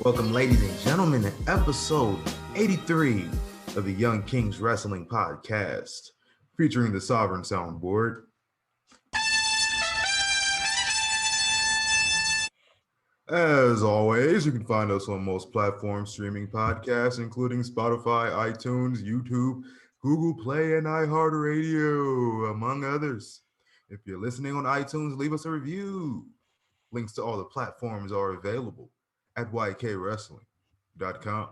Welcome, ladies and gentlemen, to episode 83 of the Young Kings Wrestling Podcast, featuring the Sovereign Soundboard. As always, you can find us on most platforms streaming podcasts, including Spotify, iTunes, YouTube, Google Play, and iHeartRadio, among others. If you're listening on iTunes, leave us a review. Links to all the platforms are available at ykwrestling.com.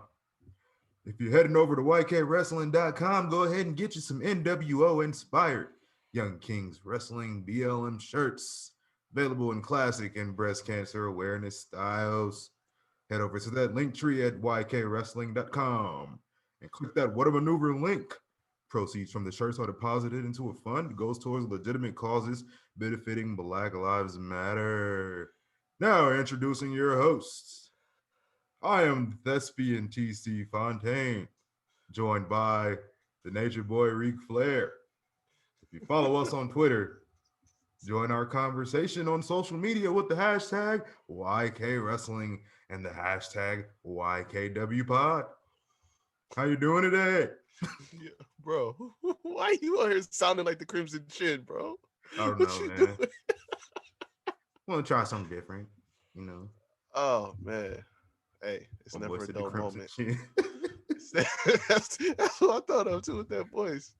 If you're heading over to ykwrestling.com, go ahead and get you some NWO-inspired Young Kings Wrestling BLM shirts, available in classic and breast cancer awareness styles. Head over to that link tree at ykwrestling.com and click that What a Maneuver link. Proceeds from the shirts are deposited into a fund that goes towards legitimate causes benefiting Black Lives Matter. Now, introducing your hosts. I am Thespian TC Fontaine, joined by the Nature Boy Ric Flair. If you follow us on Twitter, join our conversation on social media with the hashtag YKWrestling and the hashtag YKWPod. How you doing today? Yeah, bro, why you on here sounding like the Crimson Chin, bro? I don't know, man. I want to try something different, you know. Oh, man. Hey, it's My never voice a said the dull Crimson moment. Chin. That's what I thought of, too, with that voice.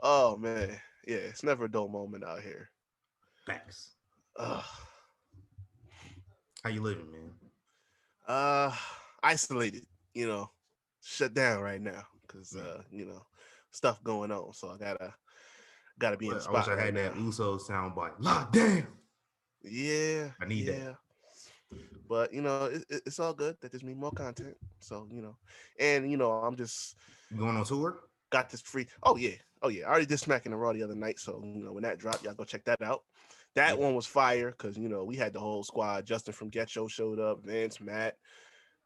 Oh, man. Yeah, it's never a dull moment out here. Thanks. Uh, How you living, man? Isolated, shut down right now because, stuff going on. So I gotta be in the I wish spot I right had now. that Uso soundbite. La damn. Yeah, I need that. But it's all good. That gives me more content. So and I'm just You going on tour? got this free. Oh yeah. I already did Smack in the Raw the other night. So when that dropped, y'all go check that out. That one was fire because we had the whole squad. Justin from Get Show showed up. Vince, Matt.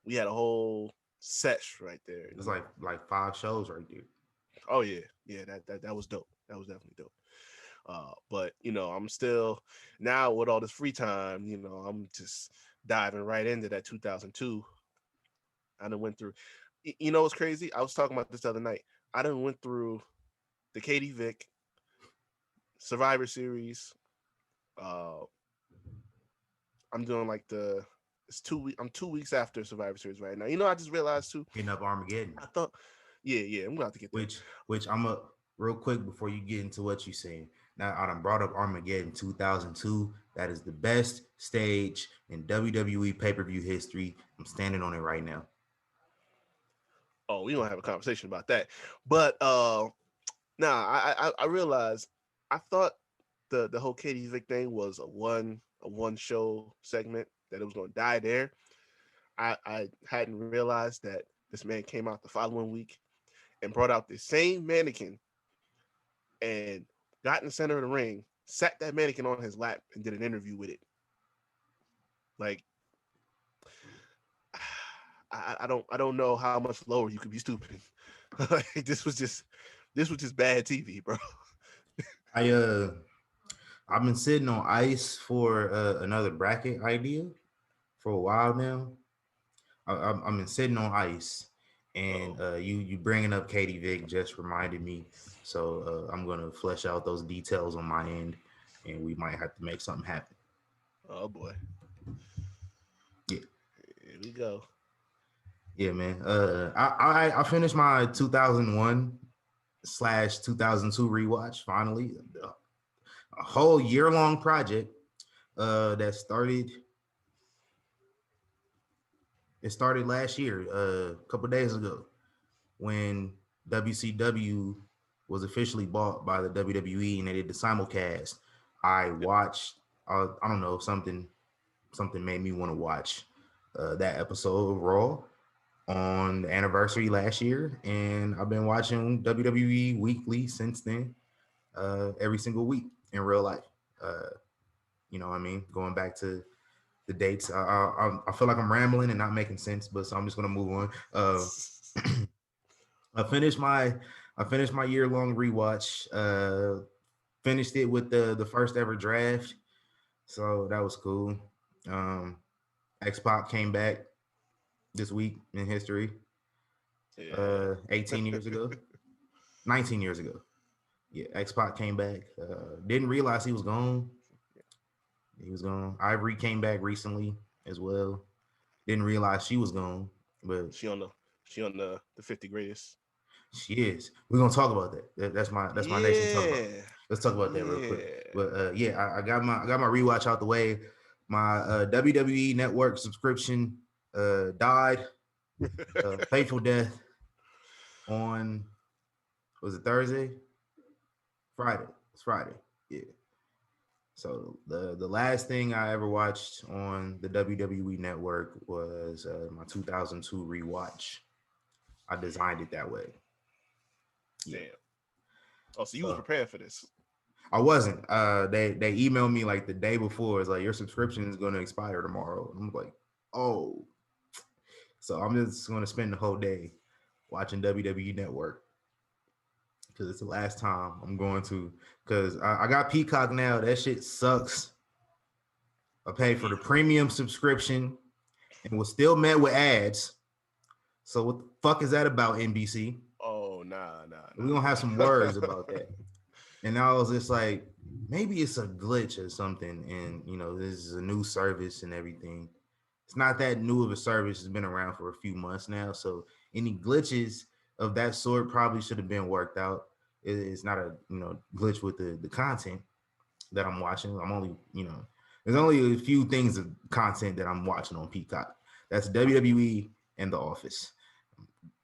We had a whole sesh right there. It's like 5 shows right there. Oh yeah, that was dope. That was definitely dope. But I'm still now with all this free time. I'm just diving right into that 2002. I done went through. What's crazy? I was talking about this the other night. I done went through the Katie Vick Survivor Series. I'm doing like it's 2 weeks. I'm 2 weeks after Survivor Series right now. I just realized too. Hitting up Armageddon. I thought, yeah, I'm gonna have to get that. Which I'm a real quick before you get into what you're saying. Now I done brought up Armageddon 2002. That is the best stage in WWE pay-per-view history. I'm standing on it right now. Oh, we don't have a conversation about that. But I realized I thought the whole Katie Vick thing was a one show segment that it was gonna die there. I hadn't realized that this man came out the following week and brought out the same mannequin and got in the center of the ring, sat that mannequin on his lap, and did an interview with it. Like, I don't know how much lower you could be stupid. Like, this was just bad TV, bro. I've been sitting on ice for another bracket idea for a while now. I've been sitting on ice, and you bringing up Katie Vick just reminded me. So I'm gonna flesh out those details on my end, and we might have to make something happen. Oh boy. Yeah. Here we go. Yeah, man. I finished my 2001/2002 rewatch finally. A whole year-long project that started. It started last year, a couple days ago, when WCW was officially bought by the WWE and they did the simulcast. I watched. I don't know, something made me want to watch that episode of Raw on the anniversary last year, and I've been watching WWE weekly since then, every single week in real life. You know what I mean? Going back to the dates. I feel like I'm rambling and not making sense, but so I'm just gonna move on. I finished my year-long rewatch. Finished it with the first ever draft, so that was cool. X-Pac came back. this week in history. Yeah. 18 years ago, 19 years ago. Yeah, X Pac came back. Didn't realize he was gone. He was gone. Ivory came back recently as well. Didn't realize she was gone, but She on the 50 greatest. she is. We're gonna talk about that. That's my next thing to talk about. Yeah. Let's talk about that real quick. Yeah. But yeah, I got my rewatch out the way. My WWE Network subscription died. Fateful death on was it Thursday? Friday. It's Friday. Yeah. So the last thing I ever watched on the WWE Network was my 2002 rewatch. I designed it that way. Yeah. Damn. Oh, so you was So prepared for this. I wasn't. They emailed me like the day before. It's like your subscription is going to expire tomorrow. I'm like, oh. So I'm just going to spend the whole day watching WWE Network because it's the last time I'm going to. Because I got Peacock now. That shit sucks. I paid for the premium subscription and was still met with ads. So what the fuck is that about, NBC? Oh, nah. We're gonna have some words about that. And I was just like, maybe it's a glitch or something. And this is a new service and everything. It's not that new of a service. It's been around for a few months now. So any glitches of that sort probably should have been worked out. It's not a glitch with the content that I'm watching. I'm only, there's only a few things of content that I'm watching on Peacock. That's WWE and The Office.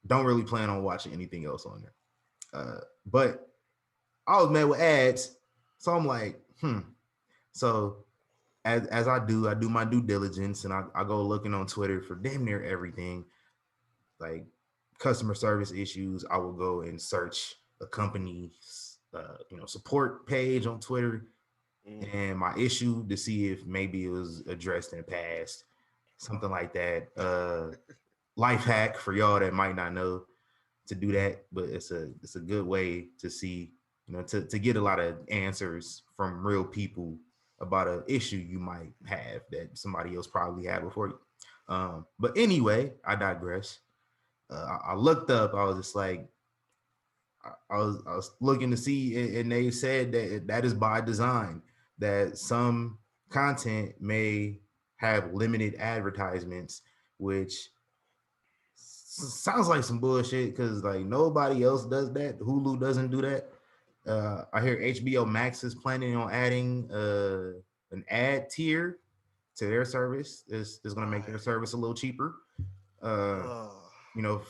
Don't really plan on watching anything else on there. But I was met with ads. So I'm like, So as I do my due diligence and I go looking on Twitter for damn near everything, like customer service issues. I will go and search a company's support page on Twitter and my issue to see if maybe it was addressed in the past, something like that. Life hack for y'all that might not know to do that, but it's a good way to see, to get a lot of answers from real people about an issue you might have that somebody else probably had before you. But anyway, I digress. I looked up. I was just like, I was looking to see, and they said that is by design. That some content may have limited advertisements, which sounds like some bullshit because like nobody else does that. Hulu doesn't do that. I hear HBO Max is planning on adding an ad tier to their service. Is going to make their service a little cheaper. Uh,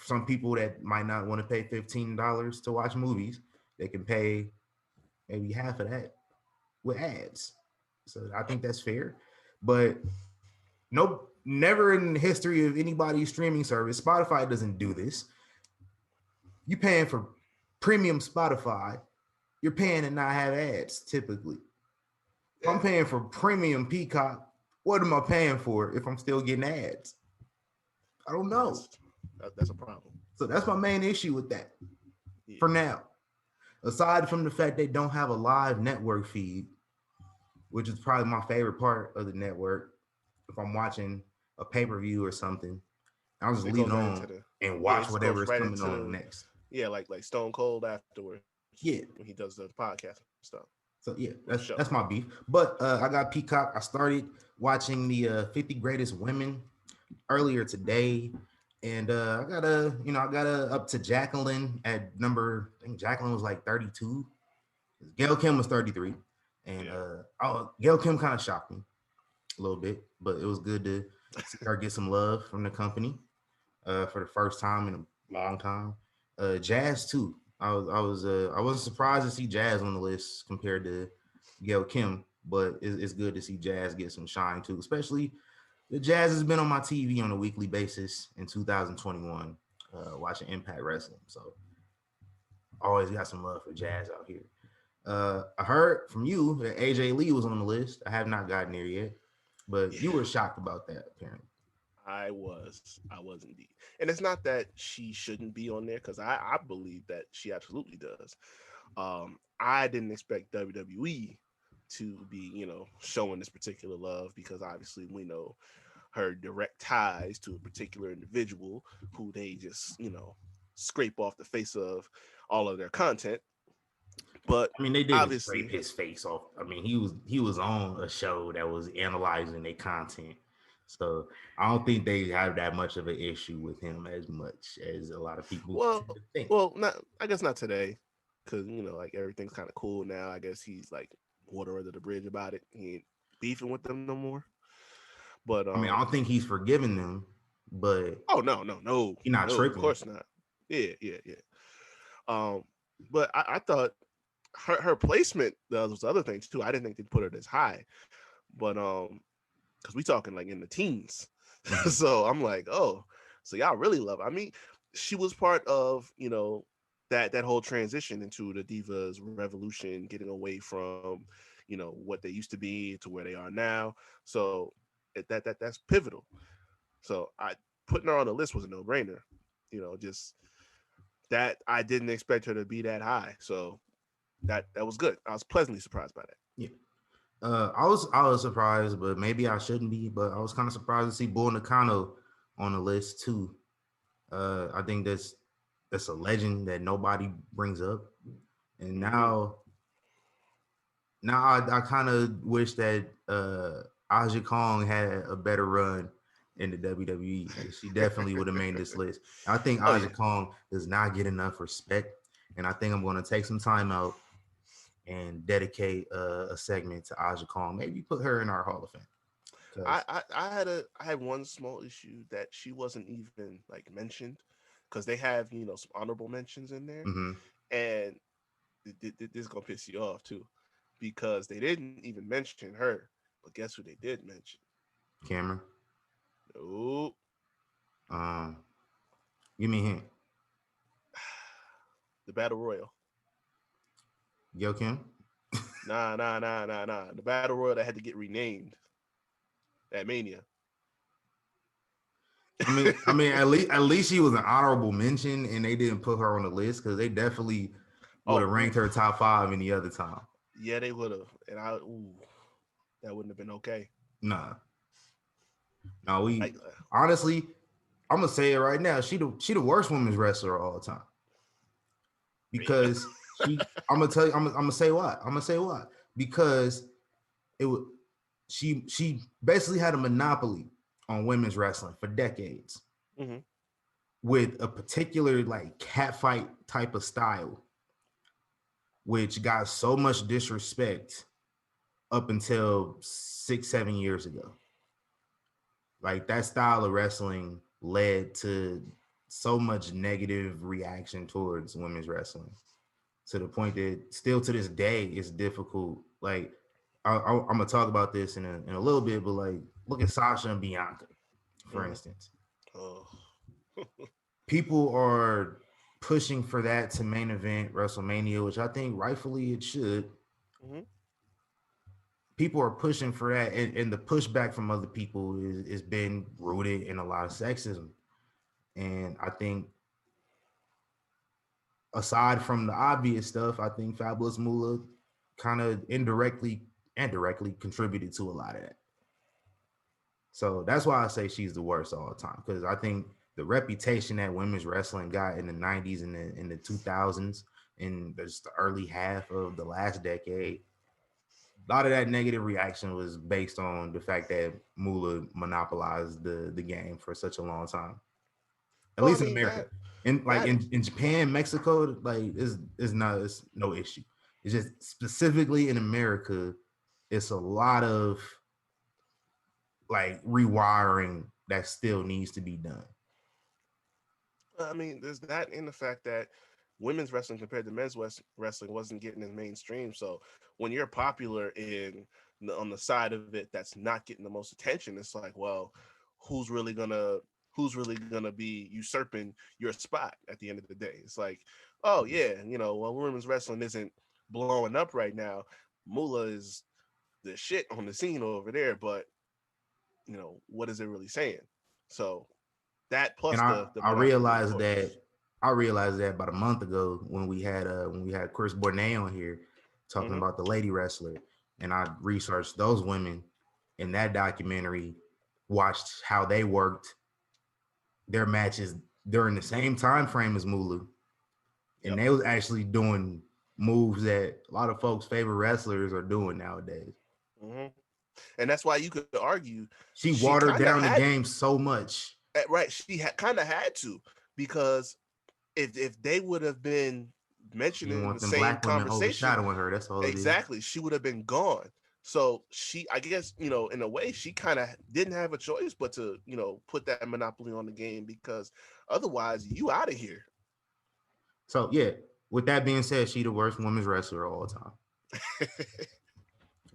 some people that might not want to pay $15 to watch movies, they can pay maybe half of that with ads. So I think that's fair. But nope, never in the history of anybody's streaming service, Spotify doesn't do this. You paying for premium Spotify, you're paying to not have ads typically. If I'm paying for premium Peacock, what am I paying for if I'm still getting ads? I don't know. That's a problem. So that's my main issue with that for now. Aside from the fact they don't have a live network feed, which is probably my favorite part of the network. If I'm watching a pay-per-view or something, I'll just leave it on and watch whatever is coming on next. Yeah, like Stone Cold afterwards. Yeah, when he does the podcast stuff. So yeah, that's my beef. But I got Peacock. I started watching the 50 Greatest Women earlier today, and I got up to Jacqueline at number. I think Jacqueline was like 32. Gail Kim was 33, and Gail Kim kind of shocked me a little bit, but it was good to see her get some love from the company for the first time in a long time. Jazz too. I wasn't surprised to see Jazz on the list compared to Gail Kim, but it's good to see Jazz get some shine too. Especially the Jazz has been on my TV on a weekly basis in 2021, watching Impact Wrestling. So always got some love for Jazz out here. I heard from you that AJ Lee was on the list. I have not gotten there yet, but you were shocked about that apparently. I was indeed. And it's not that she shouldn't be on there because I believe that she absolutely does. I didn't expect WWE to be, showing this particular love because obviously we know her direct ties to a particular individual who they just, scrape off the face of all of their content. But I mean, they didn't scrape obviously, his face off. I mean, he was on a show that was analyzing their content, so I don't think they have that much of an issue with him as much as a lot of people tend to think. not I guess not today, because like everything's kind of cool now. I guess he's like water under the bridge about it. He ain't beefing with them no more. But I mean, I don't think he's forgiven them, but oh no, he's not of tripping. course not. Yeah. But I thought her placement, those other things too. I didn't think they'd put her this high, but because we talking like in the teens, so I'm like, oh, so y'all really love her. I mean, she was part of that whole transition into the Divas Revolution, getting away from what they used to be to where they are now. So that's pivotal. So I putting her on the list was a no brainer. Just that I didn't expect her to be that high. So that was good. I was pleasantly surprised by that. Yeah. I was surprised, but maybe I shouldn't be. But I was kind of surprised to see Bull Nakano on the list too. I think that's a legend that nobody brings up, and now I kind of wish that Aja Kong had a better run in the WWE. She definitely would have made this list. I think Oh, Aja yeah. Kong does not get enough respect, and I think I'm going to take some time out and dedicate a segment to Aja Kong. Maybe put her in our Hall of Fame. I had one small issue that she wasn't even like mentioned, because they have some honorable mentions in there, Mm-hmm. and this is gonna piss you off too, because they didn't even mention her, but guess who they did mention? Cameron. Nope. Um, Give me a hint. The Battle Royal. Yo Kim. Nah. The Battle Royal that had to get renamed at Mania. I mean, at least she was an honorable mention, and they didn't put her on the list because they definitely would have ranked her top 5 any other time. Yeah, they would have, and that wouldn't have been okay. Nah, no, Like, honestly, I'm gonna say it right now. She the worst women's wrestler of all time because I'm gonna tell you. I'm gonna say why. Because it was she basically had a monopoly on women's wrestling for decades. mm-hmm. With a particular like catfight type of style, which got so much disrespect up until 6-7 years ago. Like that style of wrestling led to so much negative reaction towards women's wrestling to the point that still to this day it's difficult. Like I'm gonna talk about this in a little bit, but like look at Sasha and Bianca, for instance. Oh. People are pushing for that to main event WrestleMania, which I think rightfully it should. Mm-hmm. People are pushing for that, and the pushback from other people is been rooted in a lot of sexism. And I think aside from the obvious stuff, I think Fabulous Moolah kind of indirectly and directly contributed to a lot of that. So that's why I say she's the worst all the time, because I think the reputation that women's wrestling got in the 90s and in the 2000s and just the early half of the last decade, a lot of that negative reaction was based on the fact that Moolah monopolized the game for such a long time. At Well, I least in mean America. that In Japan, Mexico, like it's no issue. It's just specifically in America, it's a lot of like rewiring that still needs to be done. I mean, there's that in the fact that women's wrestling compared to men's wrestling wasn't getting as mainstream. So when you're popular on the side of it that's not getting the most attention, it's like, well, who's really gonna be usurping your spot at the end of the day? It's like, oh yeah, well, women's wrestling isn't blowing up right now. Moolah is the shit on the scene over there, but what is it really saying? So that plus And the I monopoly, of realized course. that about a month ago when we had Chris Bournet on here talking Mm-hmm. about the lady wrestler, and I researched those women in that documentary. watched how they worked their matches during the same time frame as Mulu, and they was actually doing moves that a lot of folks' favorite wrestlers are doing nowadays. Mm-hmm. And that's why you could argue she watered down the game so much. Right, she kind of had to, because if they would have been mentioned in the same conversation, overshadowing her, that's all. Exactly, she would have been gone. So I guess, in a way, she kind of didn't have a choice but to, put that monopoly on the game, because otherwise you out of here. So yeah, with that being said, she the worst women's wrestler of all time.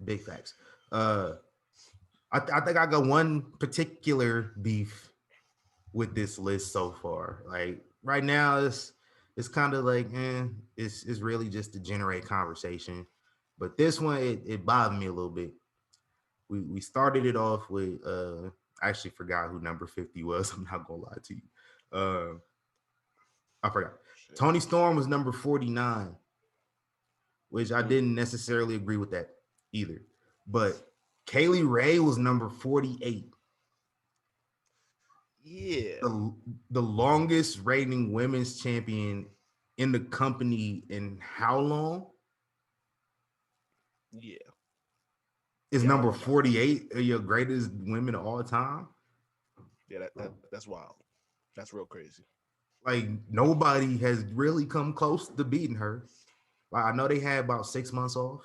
Big facts. I think I got one particular beef with this list so far. Like right now, it's kind of like, it's really just to generate conversation. But this one, it bothered me a little bit. We started it off with I actually forgot who number 50 was. I'm not gonna lie to you. I forgot. Shit. Toni Storm was number 49, which I didn't necessarily agree with that either. But Kaylee Ray was number 48. Yeah. The longest reigning women's champion in the company in how long? Yeah. Is number 48 of your greatest women of all time? Yeah, that's wild. That's real crazy. Like nobody has really come close to beating her. Like I know they had about 6 months off.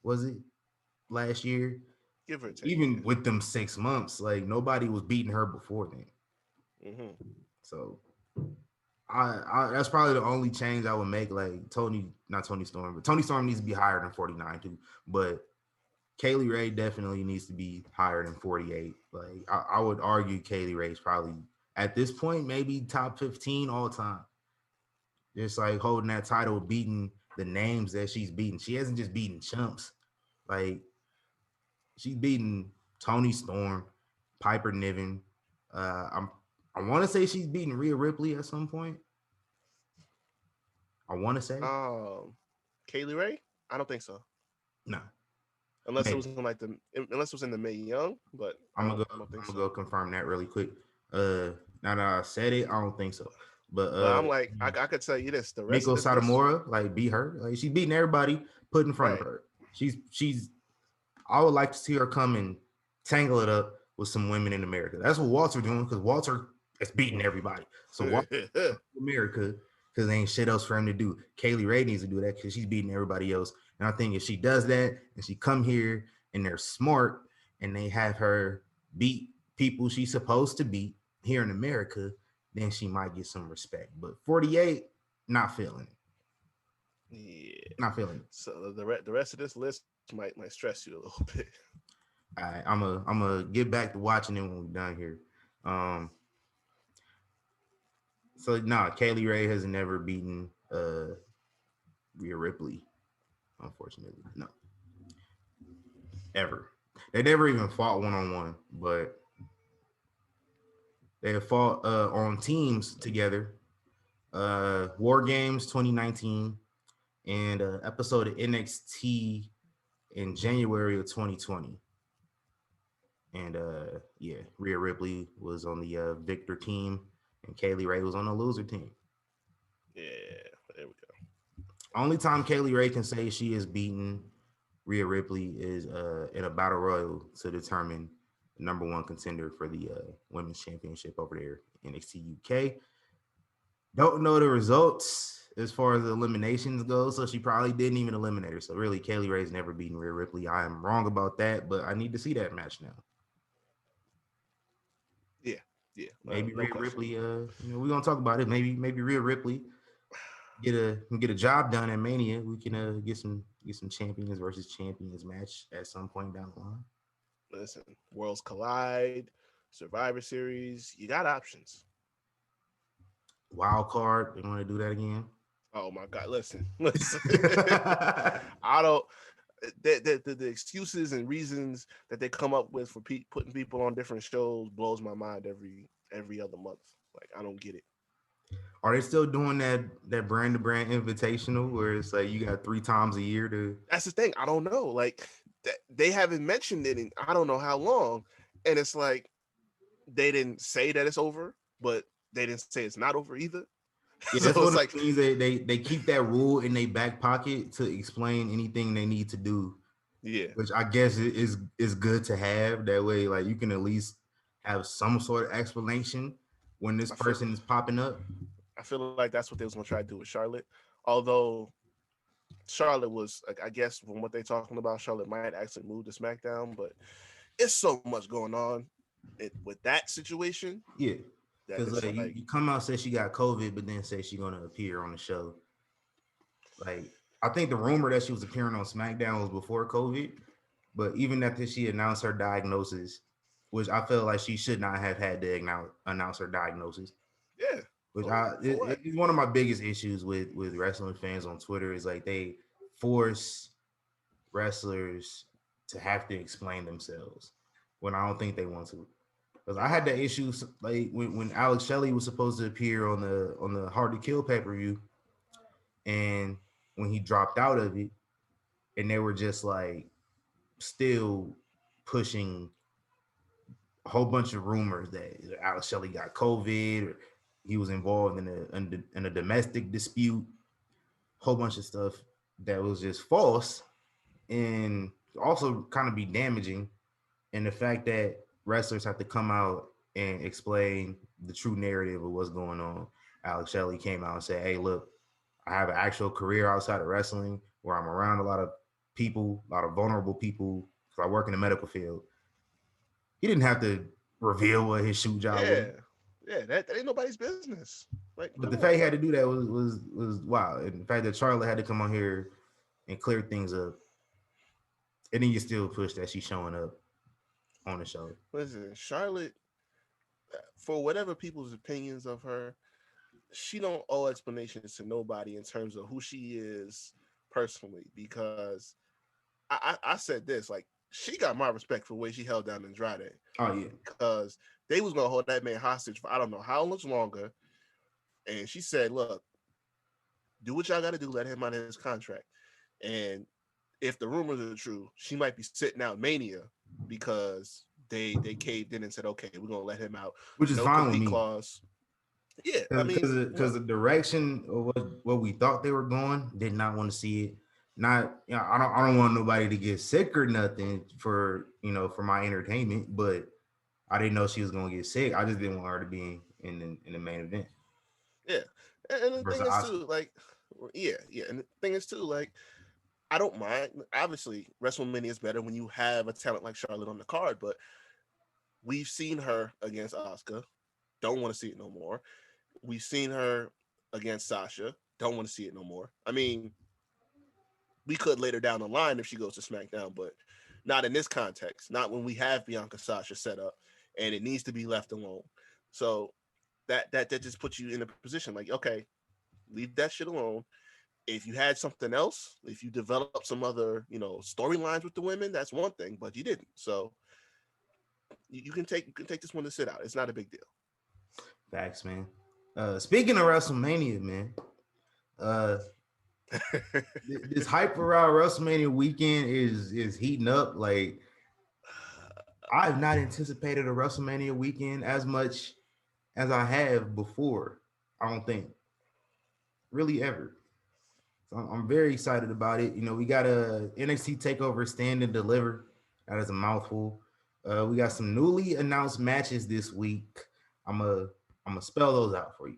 Was it last year? Give or take. Even with them 6 months, like nobody was beating her before then. Mm-hmm. So I that's probably the only change I would make. Like not Toni Storm, but Toni Storm needs to be higher than 49 too. But Kaylee Ray definitely needs to be higher than 48. Like I would argue Kaylee Ray's probably at this point maybe top 15 all time. Just like holding that title, beating the names that she's beaten. She hasn't just beaten chumps. Like she's beaten Toni Storm, Piper Niven. I want to say she's beaten Rhea Ripley at some point. I want to say. Kaylee Ray? I don't think so. No. Unless it was in the Mae Young, but I'm gonna go confirm that really quick. Now that I said it, I don't think so. But I'm like, I could tell you this: the rest Miko of Satomura, like beat her. Like she's beating everybody put in front of her. She's. I would like to see her come and tangle it up with some women in America. That's what Walter doing, because Walter is beating everybody. So Walter America, because there ain't shit else for him to do. Kaylee Ray needs to do that because she's beating everybody else. And I think if she does that and she come here and they're smart and they have her beat people she's supposed to beat here in America, then she might get some respect. But 48, not feeling it. Yeah, not feeling it. So the rest of this list might stress you a little bit. All right, I'm gonna get back to watching it when we're done here. So Kaylee Ray has never beaten Rhea Ripley, unfortunately. No. Ever. They never even fought one-on-one, but they have fought on teams together. War Games 2019 and episode of NXT in January of 2020. And Rhea Ripley was on the victor team and Kaylee Ray was on the loser team. Yeah, there we go. Only time Kaylee Ray can say she has beaten Rhea Ripley is in a battle royal to determine the number one contender for the women's championship over there, NXT UK. Don't know the results as far as the eliminations go, so she probably didn't even eliminate her. So really, Kaylee Ray's never beaten Rhea Ripley. I am wrong about that, but I need to see that match now. Yeah. Maybe Rhea Ripley. We're gonna talk about it. Maybe Rhea Ripley get a job done at Mania. We can get some champions versus champions match at some point down the line. Listen, Worlds Collide, Survivor Series. You got options. Wild card. They want to do that again? Oh my God! Listen. I don't. The excuses and reasons that they come up with for putting people on different shows blows my mind every other month. Like, I don't get it. Are they still doing that brand to brand invitational where it's like you got 3 times a year to? That's the thing. I don't know. Like, they haven't mentioned it in I don't know how long, and it's like, they didn't say that it's over, but they didn't say it's not over either. Yeah, that's one of the things they keep that rule in their back pocket to explain anything they need to do. Yeah, which I guess is good to have. That way, like you can at least have some sort of explanation when this person is popping up. I feel like that's what they was gonna try to do with Charlotte. Although Charlotte was, like, I guess from what they're talking about, Charlotte might actually move to SmackDown, but it's so much going on with that situation. Yeah, that because it's like, you come out say she got COVID, but then say she's gonna appear on the show. Like I think the rumor that she was appearing on SmackDown was before COVID, but even after she announced her diagnosis, which I feel like she should not have had to announce her diagnosis. Yeah. Which it's one of my biggest issues with wrestling fans on Twitter is like they force wrestlers to have to explain themselves when I don't think they want to. Because I had that issue like when Alex Shelley was supposed to appear on the Hard to Kill pay-per-view, and when he dropped out of it, and they were just like still pushing a whole bunch of rumors that Alex Shelley got COVID or he was involved in a domestic dispute, whole bunch of stuff that was just false and also kind of be damaging. And the fact that wrestlers have to come out and explain the true narrative of what's going on. Alex Shelley came out and said, "Hey, look, I have an actual career outside of wrestling where I'm around a lot of people, a lot of vulnerable people, because I work in the medical field." He didn't have to reveal what his shoe job was. Yeah, that ain't nobody's business. Like, but the fact he had to do that was wow. And the fact that Charlotte had to come on here and clear things up, and then you still push that she's showing up on the show. Listen, Charlotte, for whatever people's opinions of her, she don't owe explanations to nobody in terms of who she is personally. Because I said this, like, she got my respect for the way she held down Andrade. Oh yeah, because they was gonna hold that man hostage for I don't know how much longer, and she said, "Look, do what y'all got to do. Let him out of his contract, and if the rumors are true, she might be sitting out Mania because they caved in and said, okay, we're gonna let him out, which is no fine with me. Clause. Yeah, I mean, because the direction of what we thought they were going, did not want to see it. Not, you know, I don't want nobody to get sick or nothing for for my entertainment, but I didn't know she was gonna get sick. I just didn't want her to be in the main event. Yeah, and the thing is too, like, yeah, and the thing is too, like, I don't mind. Obviously, WrestleMania is better when you have a talent like Charlotte on the card, but we've seen her against Asuka. Don't want to see it no more. We've seen her against Sasha. Don't want to see it no more. I mean, we could later down the line if she goes to SmackDown, but not in this context. Not when we have Bianca Sasha set up and it needs to be left alone. So that just puts you in a position like, okay, leave that shit alone. If you had something else, if you developed some other, storylines with the women, that's one thing, but you didn't. So you can take this one to sit out. It's not a big deal. Facts, man. Speaking of WrestleMania, man, this hype around WrestleMania weekend is heating up. Like, I've not anticipated a WrestleMania weekend as much as I have before. I don't think, really, ever. So I'm very excited about it. We got a NXT TakeOver Stand and Deliver. That is a mouthful. We got some newly announced matches this week. I'm gonna spell those out for you.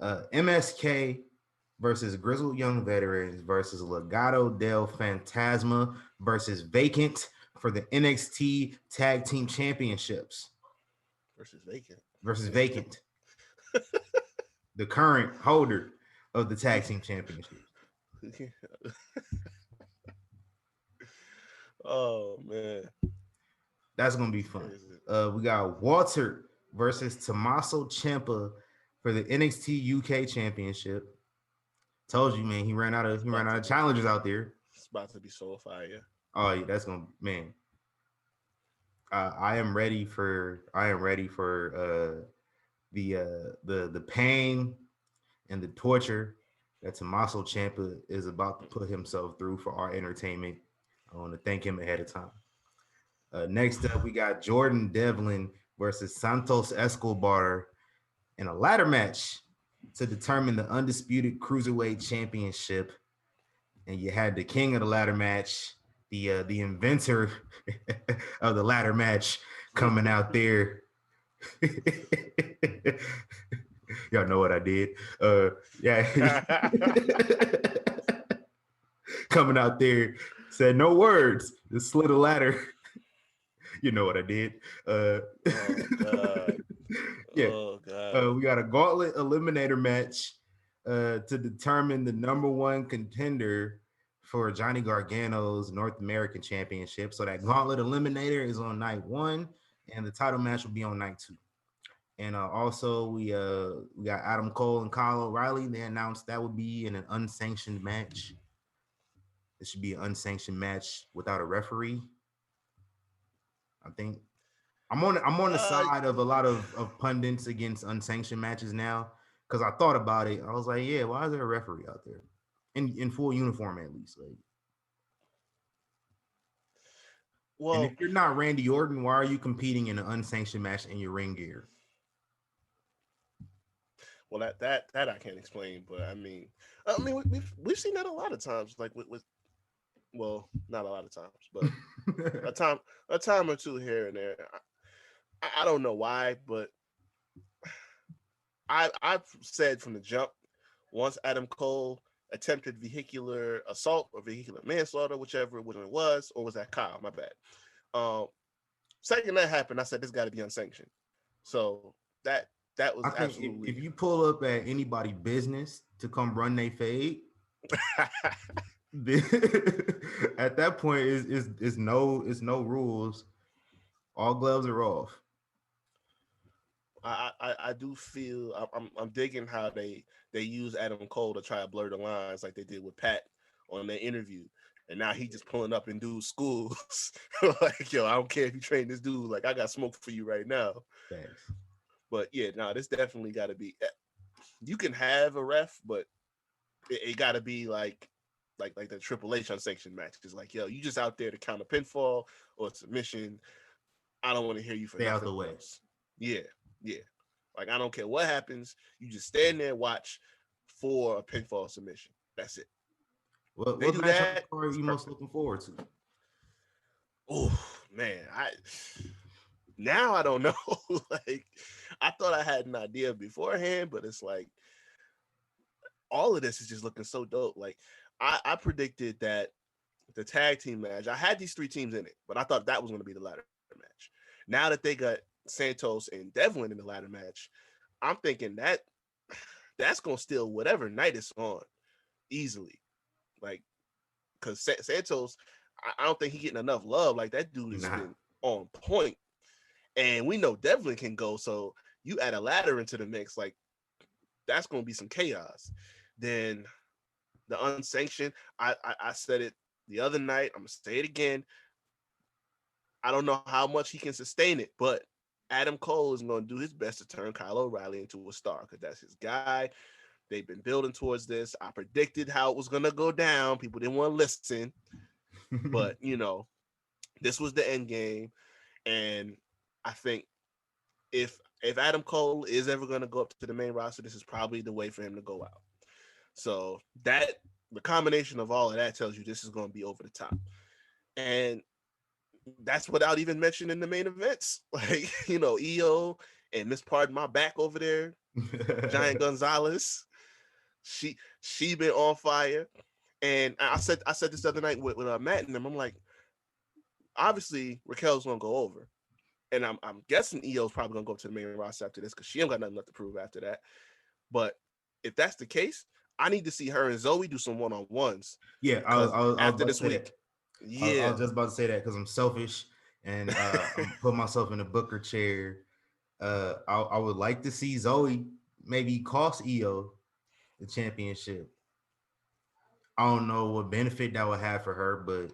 MSK versus Grizzled Young Veterans versus Legado del Fantasma versus Vacant for the NXT Tag Team Championships. Versus Vacant. The current holder of the Tag Team Championships. Oh man, that's gonna be fun. We got Walter versus Tommaso Ciampa for the NXT UK Championship. Told you, man. He ran out of challengers out there. It's about to be so fire. Oh yeah, that's gonna, man. I am ready for the pain and the torture that Tommaso Ciampa is about to put himself through for our entertainment. I want to thank him ahead of time. Next up, we got Jordan Devlin versus Santos Escobar in a ladder match to determine the undisputed cruiserweight championship. And you had the king of the ladder match, the inventor of the ladder match, coming out there. Y'all know what I did. Yeah. Coming out there, said no words, just slid a ladder. You know what I did. Oh God. Yeah. Oh God. We got a gauntlet eliminator match to determine the number one contender for Johnny Gargano's North American Championship. So that gauntlet eliminator is on night 1, and the title match will be on night 2. And also we got Adam Cole and Kyle O'Reilly. They announced that would be in an unsanctioned match. It should be an unsanctioned match without a referee. I think I'm on the side of a lot of pundits against unsanctioned matches now, because I thought about it. I was like, yeah, why is there a referee out there in full uniform at least? Like, and if Well, you're not Randy Orton, why are you competing in an unsanctioned match in your ring gear? well, that I can't explain, but I mean, we've seen that a lot of times, like with well, not a lot of times, but a time or two here and there. I don't know why, but I've said from the jump, once Adam Cole attempted vehicular assault or vehicular manslaughter, whichever one it was, or was that Kyle? My bad. Second that happened, I said this got to be unsanctioned. So that was I think absolutely. if you pull up at anybody's business to come run they fade, at that point is no rules. All gloves are off. I do feel I'm digging how they use Adam Cole to try to blur the lines like they did with Pat on their interview, and now he just pulling up in dudes' schools like, yo, I don't care if you train this dude, like I got smoke for you right now. Thanks. But yeah, no, this definitely got to be. You can have a ref, but it got to be like the Triple H unsanctioned matches. Like, yo, you just out there to count a pinfall or a submission. I don't want to hear you for Stay out nothing the way. else. Yeah. Like, I don't care what happens. You just stand there and watch for a pinfall submission. That's it. What They do match that. are you most looking forward to? Oh man, I don't know. Like, I thought I had an idea beforehand, but it's like all of this is just looking so dope. Like, I predicted that the tag team match, I had these 3 teams in it, but I thought that was going to be the ladder match. Now that they got Santos and Devlin in the ladder match, I'm thinking that's going to steal whatever night it's on easily. Like, because Santos, I don't think he's getting enough love. Like, that dude has been on point. And we know Devlin can go, so you add a ladder into the mix, like, that's going to be some chaos. Then the unsanctioned, I said it the other night, I'm going to say it again. I don't know how much he can sustain it, but Adam Cole is going to do his best to turn Kyle O'Reilly into a star because that's his guy. They've been building towards this. I predicted how it was going to go down. People didn't want to listen, but, this was the end game. And I think if Adam Cole is ever going to go up to the main roster, this is probably the way for him to go out. So the combination of all of that tells you this is going to be over the top. And that's without even mentioning the main events. Like, EO and Miss Pardon My Back over there, Giant Gonzalez. She been on fire. And I said this the other night with Matt and them. I'm like, obviously Raquel's gonna go over. And I'm guessing EO's probably gonna go up to the main roster after this because she ain't got nothing left to prove after that. But if that's the case, I need to see her and Zoe do some one-on-ones. Yeah, after this week. That. Yeah, I was just about to say that because I'm selfish and I'm putting myself in a Booker chair. I would like to see Zoe maybe cost EO the championship. I don't know what benefit that would have for her, but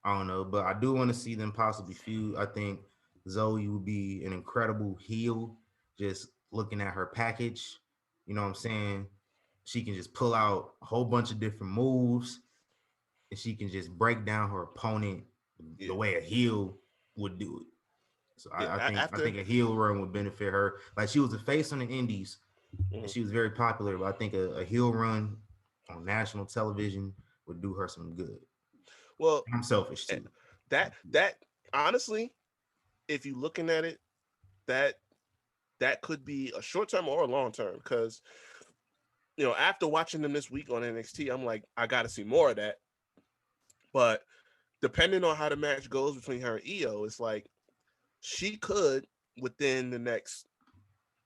I don't know. But I do want to see them possibly feud. I think Zoe would be an incredible heel. Just looking at her package, you know what I'm saying? She can just pull out a whole bunch of different moves, and she can just break down her opponent the way a heel would do it. So Yeah, I think a heel run would benefit her. Like she was a face on the Indies, and Mhm. she was very popular. But I think a heel run on national television would do her some good. Well, I'm selfish eh, too. that honestly, if you're looking at it, that that could be a short term or a long term. Because after watching them this week on NXT, I'm like, I got to see more of that. But depending on how the match goes between her and Io, it's like she could within the next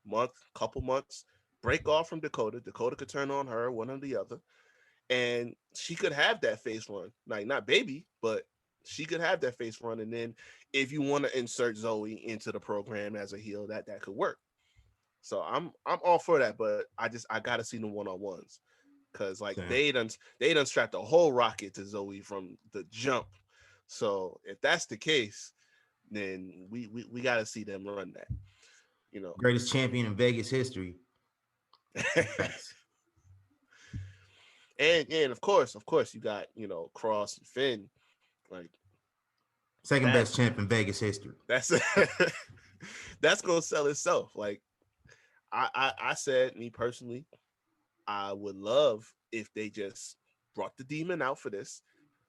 month, couple months, break off from Dakota. Dakota could turn on her, one or the other, and she could have that face run. Like not baby, but she could have that face run. And then if you want to insert Zoe into the program as a heel, that could work. So I'm all for that, but I gotta see the one-on-ones. Cause like Same. they done strapped a whole rocket to Zoe from the jump. So if that's the case, then we gotta see them run that. You know. Greatest champion in Vegas history. Facts. and of course you got Cross and Finn, like Second that. best champ in Vegas history. That's that's gonna sell itself. Like I said, me personally, I would love if they just brought the demon out for this,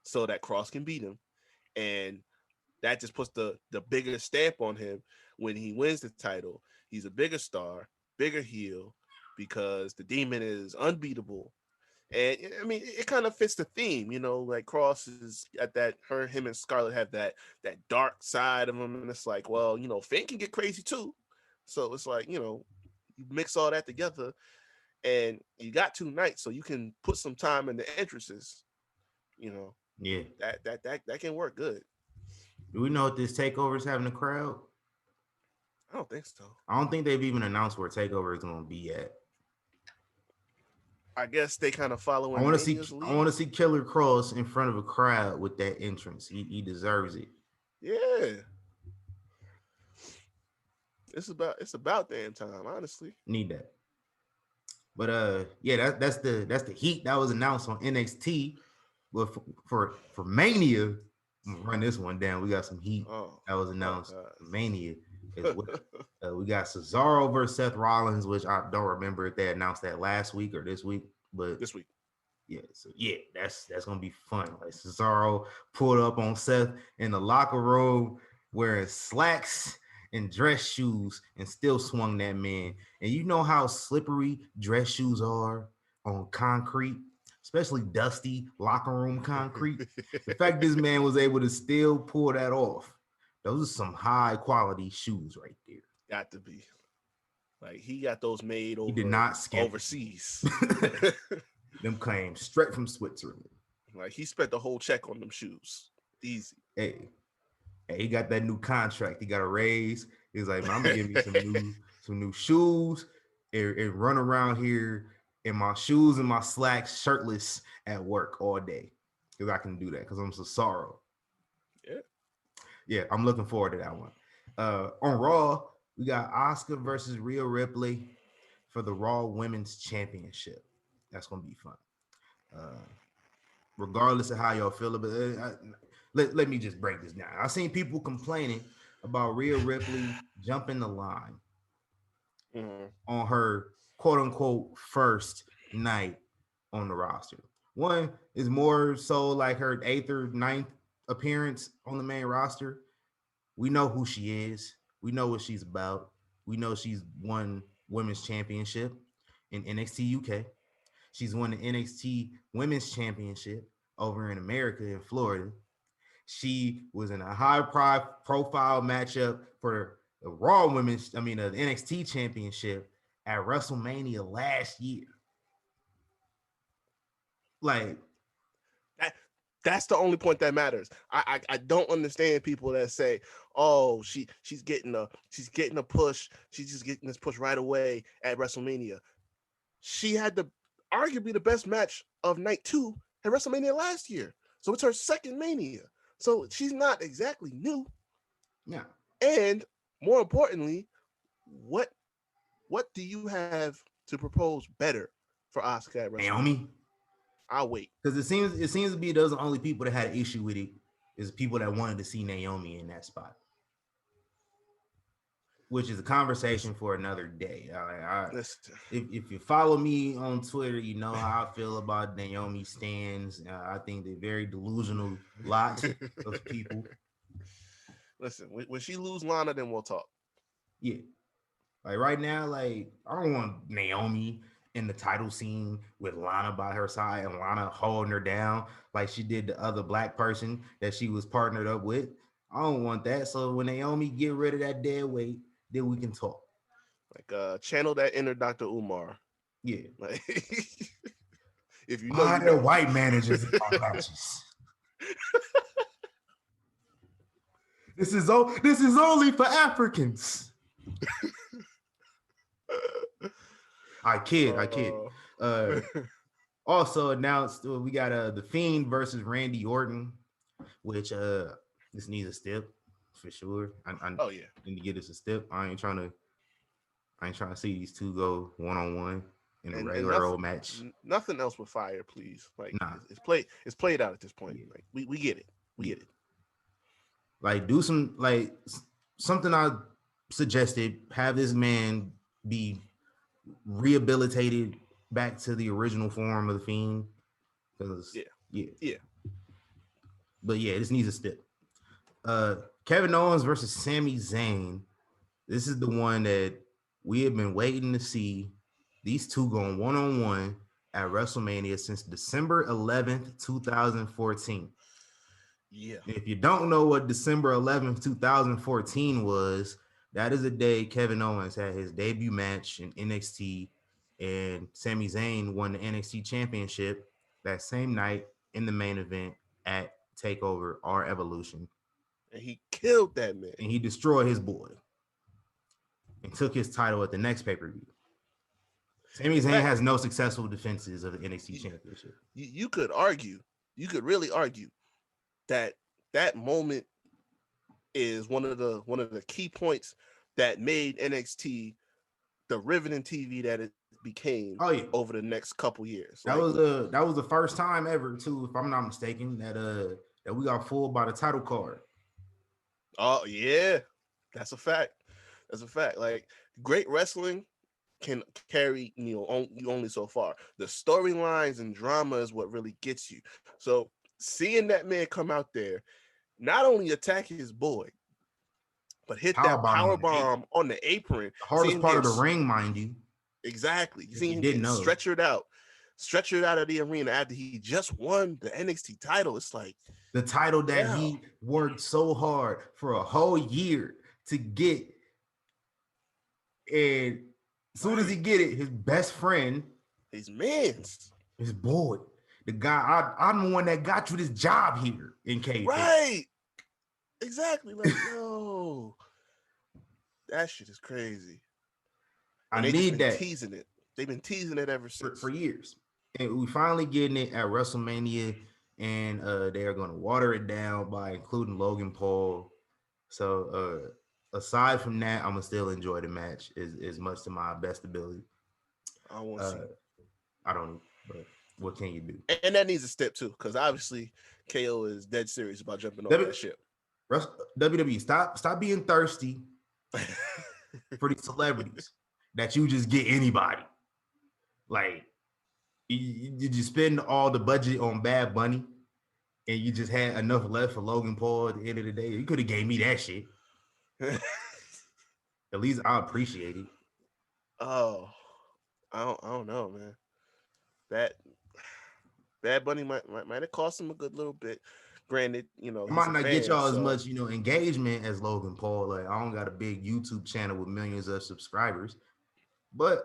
so that Cross can beat him, and that just puts the bigger stamp on him when he wins the title. He's a bigger star, bigger heel, because the demon is unbeatable. And I mean, it kind of fits the theme, like Cross is at that, him and Scarlett have that dark side of him. And it's like, well, Finn can get crazy too. So it's like, you mix all that together and you got 2 nights, so you can put some time in the entrances, you know, Yeah. that can work good. Do we know if this takeover is having a crowd? I don't think so. I don't think they've even announced where takeover is going to be at. I guess they kind of follow in I want to see. Mania's lead. I want to see Killer Cross in front of a crowd with that entrance. He deserves it. Yeah. It's about damn time, honestly. Need that. But yeah, that's the heat that was announced on NXT. But for Mania, I'm gonna run this one down. We got some heat that was announced for Mania as well. We got Cesaro versus Seth Rollins, which I don't remember if they announced that last week or this week, but this week. Yeah, so yeah, that's gonna be fun. Like Cesaro pulled up on Seth in the locker room wearing slacks and dress shoes and still swung that man. And you know how slippery dress shoes are on concrete, especially dusty locker room concrete. The fact this man was able to still pull that off, those are some high quality shoes right there. Got to be. Like he got those made He did not skimp. overseas. Them came straight from Switzerland. Like he spent the whole check on them shoes. Easy. Hey, he got that new contract. He got a raise. He's like, man, I'm gonna give me some new shoes and run around here in my shoes and my slacks, shirtless at work all day. Because I can do that because I'm Cesaro. Yeah, I'm looking forward to that one. On Raw, we got Asuka versus Rhea Ripley for the Raw Women's Championship. That's gonna be fun. Regardless of how y'all feel about it, let me just break this down. I've seen people complaining about Rhea Ripley jumping the line on her quote unquote first night on the roster. One is more so like her 8th or 9th appearance on the main roster. We know who she is. We know what she's about. We know she's won women's championship in NXT UK. She's won the NXT Women's Championship over in America in Florida. She was in a high profile matchup for the Raw Women's, the NXT Championship at WrestleMania last year. Like that's the only point that matters. I don't understand people that say, "Oh, she's getting a push. She's just getting this push right away at WrestleMania." She had arguably the best match of night 2 at WrestleMania last year. So it's her second Mania. So she's not exactly new. Yeah. And more importantly, what do you have to propose better for Asuka at WrestleMania? Naomi. I'll wait. Because it seems to be those are the only people that had an issue with it is people that wanted to see Naomi in that spot. which is a conversation for another day. Listen. If you follow me on Twitter, you know how I feel about Naomi stands. I think they're very delusional lot of people. Listen, when she lose Lana, then we'll talk. Yeah, like right now, like I don't want Naomi in the title scene with Lana by her side and Lana holding her down like she did the other black person that she was partnered up with. I don't want that. So when Naomi get rid of that dead weight, then we can talk. Like channel that inner Dr. Umar. Yeah. Like if you know Why you the know. white managers in my matches? This is only for Africans. I kid. Also announced we got the Fiend versus Randy Orton, which this needs a step for sure. I Oh yeah, need to get us a step. I ain't trying to see these two go one-on-one in a regular old match. Nothing else with fire, please. Like Nah. it's played out at this point. Yeah. Like we get it. We get it. Like do some like something I suggested, have this man be rehabilitated back to the original form of the Fiend. Because yeah. But yeah, this needs a step. Kevin Owens versus Sami Zayn. This is the one that we have been waiting to see. These two going one-on-one at WrestleMania since December 11th, 2014. Yeah. If you don't know what December 11th, 2014 was, that is the day Kevin Owens had his debut match in NXT, and Sami Zayn won the NXT Championship that same night in the main event at TakeOver or Evolution. And he killed that man. And he destroyed his boy and took his title at the next pay-per-view. Sami Zayn has no successful defenses of the NXT Championship. You could really argue that moment is one of the key points that made NXT the riveting TV that it became over the next couple years. That was the first time ever too, if I'm not mistaken, that we got fooled by the title card. Oh yeah, that's a fact. Like great wrestling can carry only so far. The storylines and drama is what really gets you. So seeing that man come out there, not only attack his boy, but hit that power bomb on the apron. The hardest part of the ring, mind you. Exactly. Seeing him stretcher it out of the arena after he just won the NXT title. It's like the title that he worked so hard for a whole year to get. And as soon as he get it, his best friend, his boy, the guy, I'm the one that got you this job here in K. Right. Exactly. Like, yo, that shit is crazy. And I need that. Teasing it. They've been teasing it ever since. For years. And we finally getting it at WrestleMania, and they are going to water it down by including Logan Paul. So aside from that, I'm gonna still enjoy the match as much to my best ability. I want to see. I don't, but what can you do? And that needs a step too, because obviously KO is dead serious about jumping on that ship. WWE, stop being thirsty for these celebrities that you just get anybody. Like you just spend all the budget on Bad Bunny, and you just had enough left for Logan Paul at the end of the day. You could have gave me that shit. At least I appreciate it. Oh, I don't know, man. That Bad Bunny might have cost him a good little bit. Granted, it might not get y'all as much, engagement as Logan Paul. Like, I don't got a big YouTube channel with millions of subscribers, but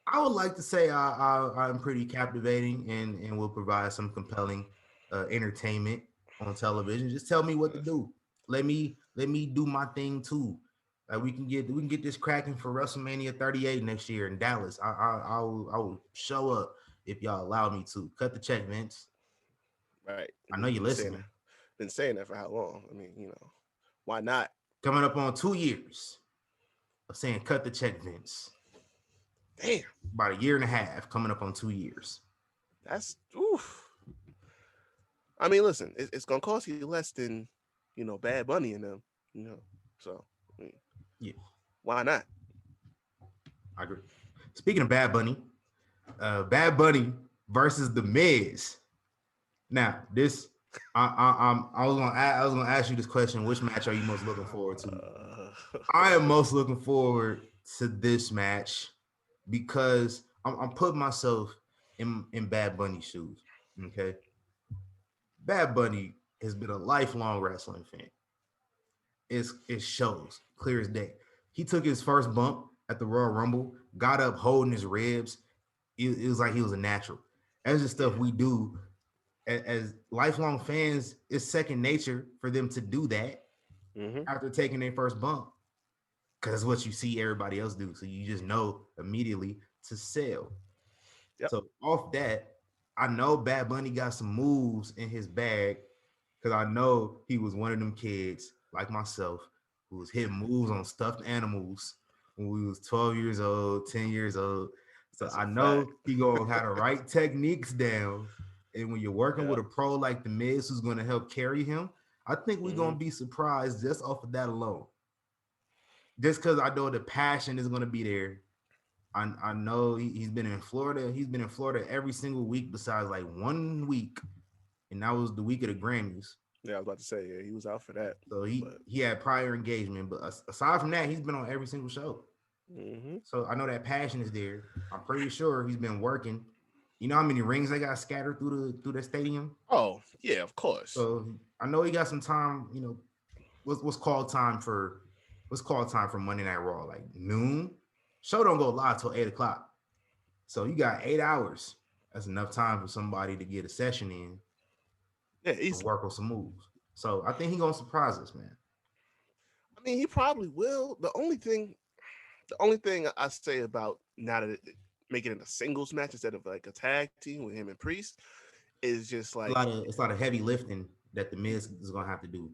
I would like to say I'm pretty captivating and will provide some compelling entertainment on television. Just tell me what to do. Let me do my thing too. We can get this cracking for WrestleMania 38 next year in Dallas. I will show up if y'all allow me to. Cut the check, Vince. Right. I know you're listening. Been saying that for how long? I mean, why not? Coming up on 2 years of saying cut the check, Vince. Damn. About a year and a half, coming up on 2 years. That's oof. I mean, listen, it's gonna cost you less than Bad Bunny and them, So I mean, yeah. Why not? I agree. Speaking of Bad Bunny, Bad Bunny versus The Miz. Now, this I was gonna ask you this question: which match are you most looking forward to? I am most looking forward to this match because I'm putting myself in Bad Bunny's shoes. Okay, Bad Bunny has been a lifelong wrestling fan. It shows clear as day. He took his first bump at the Royal Rumble, got up holding his ribs. It was like he was a natural. That's just stuff we do as lifelong fans. It's second nature for them to do that after taking their first bump, because that's what you see everybody else do. So you just know immediately to sell. Yep. So off that, I know Bad Bunny got some moves in his bag because I know he was one of them kids like myself who was hitting moves on stuffed animals when we was 12 years old, 10 years old. So I know he gonna have the right techniques down. And when you're working with a pro like The Miz who's gonna help carry him, I think we're gonna be surprised just off of that alone. Just because I know the passion is gonna be there. I know he's been in Florida. He's been in Florida every single week besides like 1 week, and that was the week of the Grammys. Yeah, I was about to say, he was out for that. So he had prior engagement, but aside from that, he's been on every single show. So I know that passion is there. I'm pretty sure he's been working. You know how many rings they got scattered through the stadium? Oh yeah, of course. So I know he got some time. You know, what's called time for Monday Night Raw, like noon. Show don't go live till 8:00. So you got 8 hours. That's enough time for somebody to get a session in. Yeah, he's work on some moves. So I think he's gonna surprise us, man. I mean, he probably will. The only thing I say about now that making it a singles match instead of like a tag team with him and Priest is just like it's a lot of heavy lifting that the Miz is gonna have to do.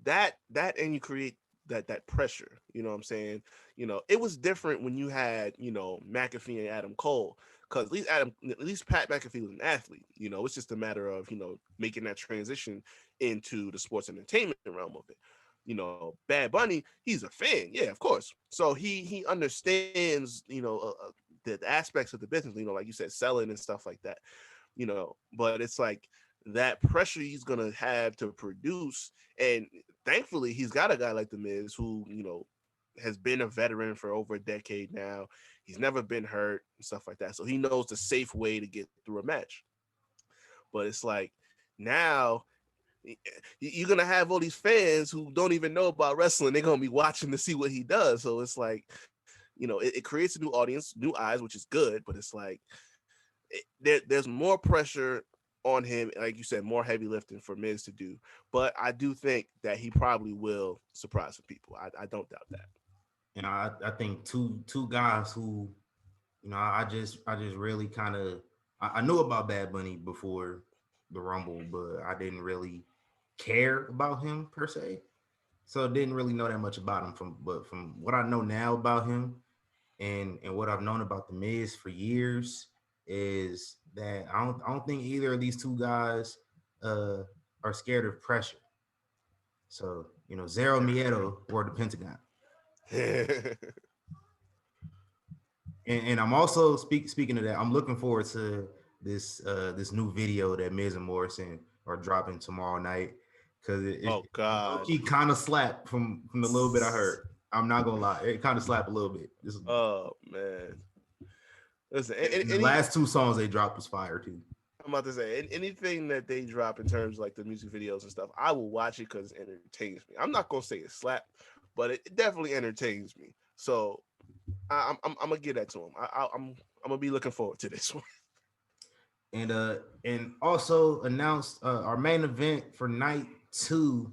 That and you create that pressure. You know what I'm saying? You know, it was different when you had, you know, McAfee and Adam Cole, because at least Pat McAfee was an athlete. You know, it's just a matter of, you know, making that transition into the sports entertainment realm of it. You know, Bad Bunny, he's a fan, yeah, of course. So he understands, you know, the aspects of the business. You know, like you said, selling and stuff like that. You know, but it's like that pressure he's gonna have to produce, and thankfully he's got a guy like The Miz who, you know, has been a veteran for over a decade now. He's never been hurt and stuff like that, so he knows the safe way to get through a match. But it's like now you're gonna have all these fans who don't even know about wrestling. They're gonna be watching to see what he does. So it's like, you know, it creates a new audience, new eyes, which is good. But it's like there's more pressure on him, like you said, more heavy lifting for Miz to do. But I do think that he probably will surprise some people. I don't doubt that. And I think two guys who, you know, I just really kind of I knew about Bad Bunny before the Rumble, but I didn't really care about him per se. So I didn't really know that much about him from what I know now about him and what I've known about The Miz for years is that I don't think either of these two guys are scared of pressure. So, you know, Zero Miedo or the Pentagon. And I'm also speaking of that, I'm looking forward to this new video that Miz and Morrison are dropping tomorrow night, because he kind of slapped from the little bit I heard. I'm not gonna lie, it kind of slapped a little bit. Oh man, listen, the last two songs they dropped was fire too. I'm about to say anything that they drop in terms of like the music videos and stuff, I will watch it because it entertains me. I'm not gonna say it slap, but it definitely entertains me. So I'm gonna give that to him. I'm gonna be looking forward to this one. And also announced our main event for night 2,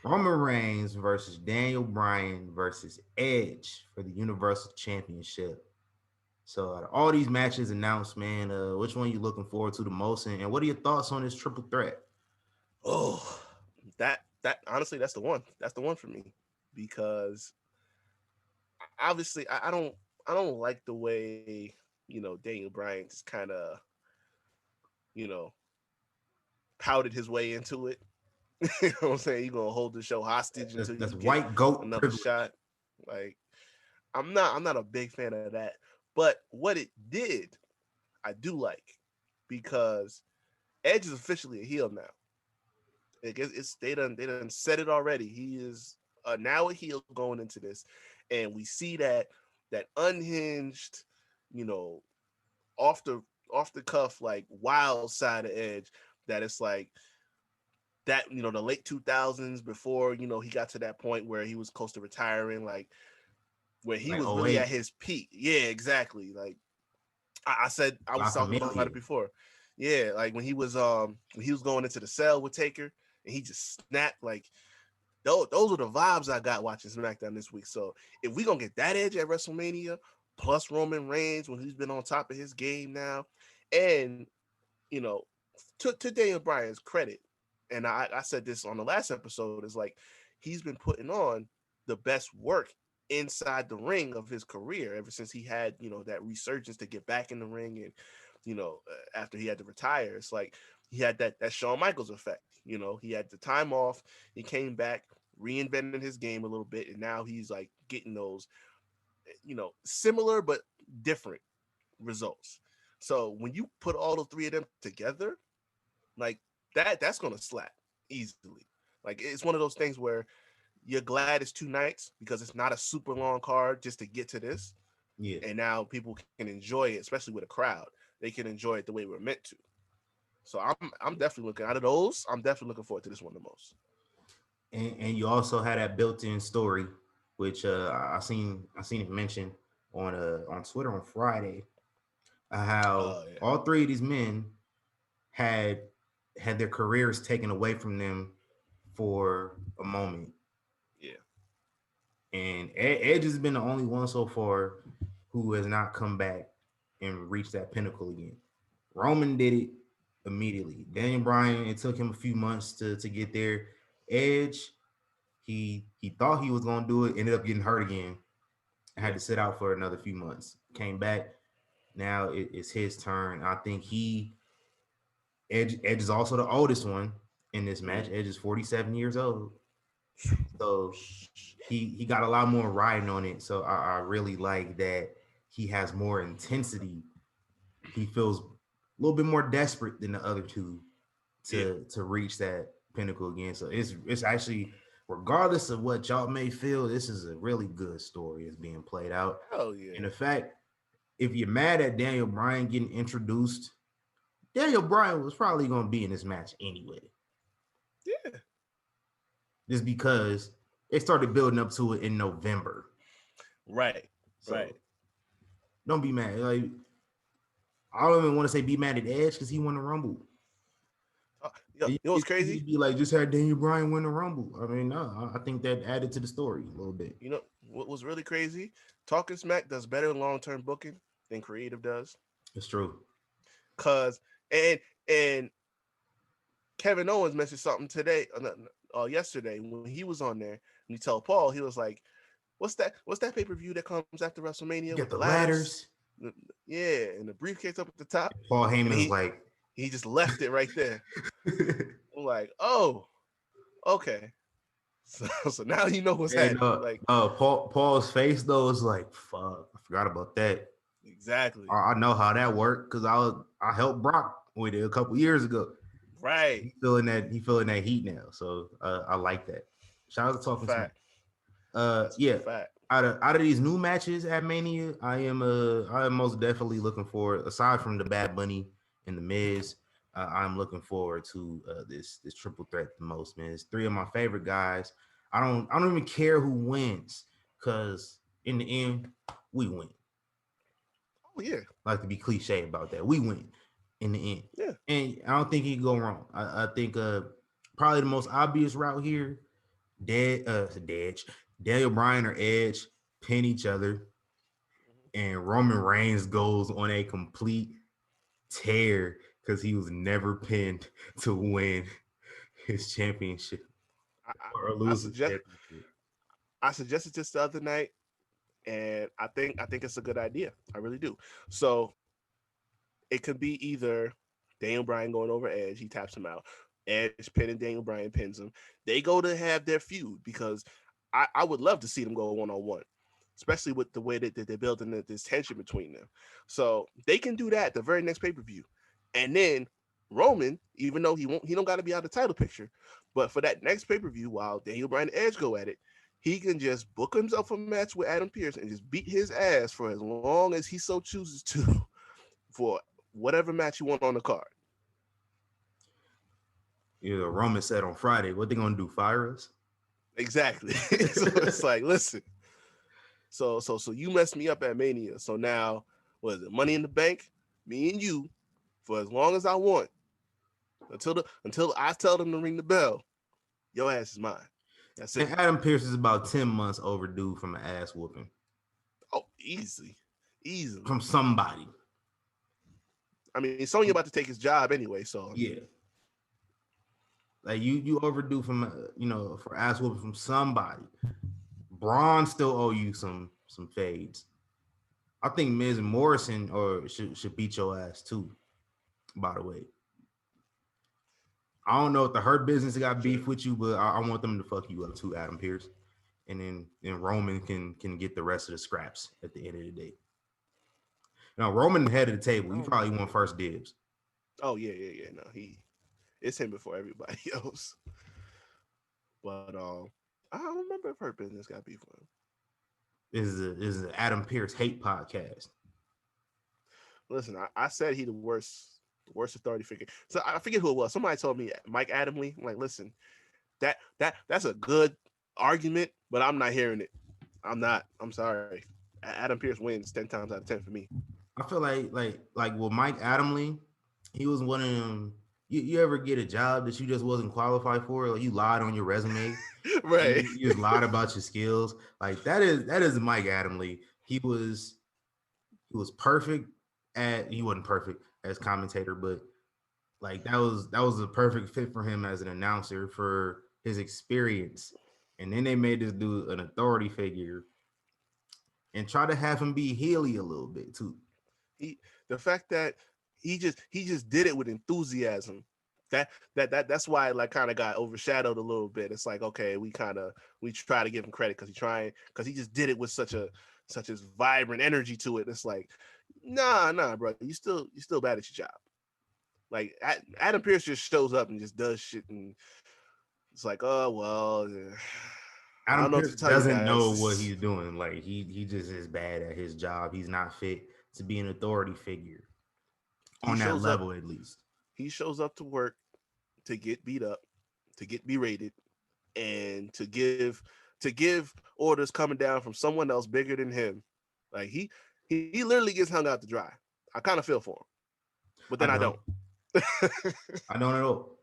Roman Reigns versus Daniel Bryan versus Edge for the Universal Championship. So all these matches announced, man, which one you looking forward to the most, and what are your thoughts on this triple threat? Oh, that honestly, that's the one. That's the one for me, because obviously I don't like the way, you know, Daniel Bryan just kind of, you know, pouted his way into it. You know what I'm saying? You're gonna hold the show hostage until that's you white get goat another privilege. shot. Like, I'm not a big fan of that. But what it did, I do like, because Edge is officially a heel now. It's they done said it already. He is now a heel going into this, and we see that unhinged, you know, off the off the cuff, like wild side of Edge. That it's like that, the late 2000s, before he got to that point where he was close to retiring, like where he Like was oh really at wait, his peak. Yeah, exactly. Like I said, I was La talking about Familia. it before. Yeah, like when he was going into the cell with Taker and he just snapped, like those are the vibes I got watching SmackDown this week. So if we gonna get that Edge at WrestleMania, plus Roman Reigns when he's been on top of his game now, and you know, to Daniel Bryan's credit, and I said this on the last episode, is like he's been putting on the best work inside the ring of his career ever since he had that resurgence to get back in the ring, and after he had to retire. It's like he had that Shawn Michaels effect. He had the time off, he came back, reinvented his game a little bit, and now he's like getting those similar but different results. So when you put all the three of them together, like that's gonna slap easily. Like it's one of those things where you're glad it's 2 nights because it's not a super long card just to get to this, Yeah. and now people can enjoy it, especially with a crowd. They can enjoy it the way we're meant to. So I'm definitely looking out of those. I'm definitely looking forward to this one the most. And you also had that built-in story, which I seen it mentioned on Twitter on Friday, how Yeah, all three of these men had had their careers taken away from them for a moment, yeah, and Edge has been the only one so far who has not come back and reached that pinnacle again. Roman did it immediately. Daniel Bryan, it took him a few months to get there. Edge, he thought he was gonna do it, ended up getting hurt again. I had yeah, to sit out for another few months. Came back. Now it's his turn. I think Edge is also the oldest one in this match. mm. Edge is 47 years old. So he got a lot more riding on it. So I really like that he has more intensity. He feels a little bit more desperate than the other two Yeah. to reach that pinnacle again. So it's actually, regardless of what y'all may feel, this is a really good story that's being played out. Hell yeah. And the fact, if you're mad at Daniel Bryan getting introduced, Daniel Bryan was probably going to be in this match anyway, Yeah. just because they started building up to it in November. Right. So Right. don't be mad. Like, I don't even want to say be mad at Edge because he won the Rumble. You know what's It's easy crazy? to be like, just had Daniel Bryan win the Rumble. I mean, no, I think that added to the story a little bit. You know what was really crazy? Talking Smack does better long term booking than creative does. It's true. Cause and Kevin Owens mentioned something today, yesterday when he was on there. And you tell Paul, he was like, "What's that? What's that pay per view that comes after You WrestleMania get with the the ladders? ladders. Yeah, and the briefcase up at the top." Paul And Heyman's he like, he just left it right there. I'm like, oh, okay. So now you know what's hey, happening. no, Like Paul's face though is like, fuck, I forgot about that. exactly. I know how that worked because I helped Brock with it a couple years ago. Right. He feeling that heat now. So I like that. Shout out to Talking Smack. Fact. That's a Yeah. fact. Out of these new matches at Mania, I am most definitely looking forward. Aside from the Bad Bunny and the Miz, I'm looking forward to this triple threat the most, man. It's three of my favorite guys. I don't even care who wins, because in the end, we win. Oh yeah. I like to be cliche about that. We win in the end. Yeah. And I don't think he can go wrong. I think probably the most obvious route here, Daniel Bryan or Edge pin each other, and Roman Reigns goes on a complete tear because he was never pinned to win his championship I, or I lose his suggest championship. I suggested this the other night, and I think it's a good idea. I really do. So it could be either Daniel Bryan going over Edge, he taps him out. Edge pinning Daniel Bryan pins him. They go to have their feud because I would love to see them go 1-on-1. especially with the way that they're building this tension between them. So they can do that the very next pay-per-view. And then Roman, even though he don't got to be out of the title picture, but for that next pay-per-view, while Daniel Bryan and Edge go at it, he can just book himself a match with Adam Pearce and just beat his ass for as long as he so chooses to for whatever match you want on the card. You know, Roman said on Friday, what they gonna do? Fire us? Exactly. So it's like, listen. So you messed me up at Mania. So now, what is it? Money in the Bank, me and you, for as long as I want, until I tell them to ring the bell, your ass is mine. That's it. And Adam Pearce is about 10 months overdue from an ass whooping. Oh, easily. From somebody. I mean, Sonya about to take his job anyway, so yeah. Like you overdue from for ass whooping from somebody. Braun still owe you some fades. I think Miz and Morrison should beat your ass too. By the way, I don't know if the Hurt Business got beef with you, but I want them to fuck you up too, Adam Pearce, and then Roman can get the rest of the scraps at the end of the day. Now Roman head of the table, he probably won first dibs. Oh yeah. No, it's him before everybody else. But I don't remember if Hurt Business got beef with him. This is an Adam Pearce hate podcast. Listen, I said he the worst authority figure. So I forget who it was. Somebody told me Mike Adamle. I'm like, listen, that's a good argument, but I'm not hearing it. I'm not. I'm sorry. Adam Pearce wins 10 times out of 10 for me. I feel like with Mike Adamle, he was one of them. You ever get a job that you just wasn't qualified for? Like you lied on your resume, right? You just lied about your skills. Like that is Mike Adamle. He was perfect he wasn't perfect as commentator, but like that was a perfect fit for him as an announcer for his experience. And then they made this dude an authority figure and try to have him be Healy a little bit too. The fact that he just did it with enthusiasm. That's why it like kind of got overshadowed a little bit. It's like, okay, we try to give him credit because he just did it with such as vibrant energy to it. It's like, nah, bro, you still bad at your job. Like Adam Pearce just shows up and just does shit, and it's like, oh well. Adam Pearce doesn't know what he's doing. Like he just is bad at his job. He's not fit to be an authority figure on that level, at least. He shows up to work to get beat up, to get berated, and to give orders coming down from someone else bigger than him. Like he literally gets hung out to dry. I kind of feel for him, but then I don't. I don't at all.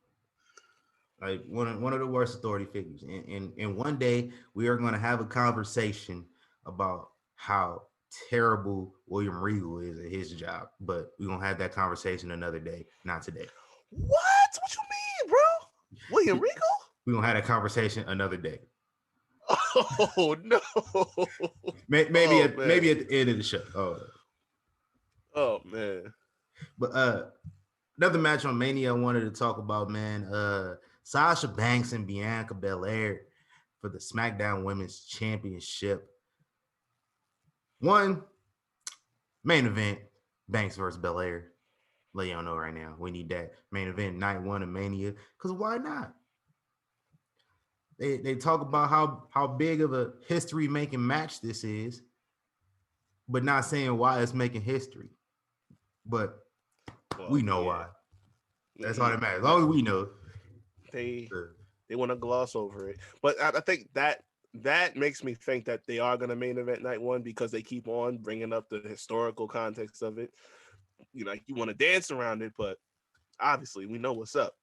Like one of the worst authority figures. And one day we are going to have a conversation about how terrible William Regal is at his job, but we're gonna have that conversation another day, not today. What you mean, bro? William Regal? We're gonna have that conversation another day. Oh no. Maybe at the end of the show. Oh man. But another match on Mania I wanted to talk about, man. Sasha Banks and Bianca Belair for the SmackDown Women's Championship. One main event, Banks versus Belair. Let y'all know right now, we need that main event night one of Mania, because why not? They talk about how big of a history-making match this is, but not saying why it's making history. But we know why. That's all that matters. As long as we know. They want to gloss over it. But I think that makes me think that they are going to main event night one, because they keep on bringing up the historical context of it. You want to dance around it, but obviously we know what's up.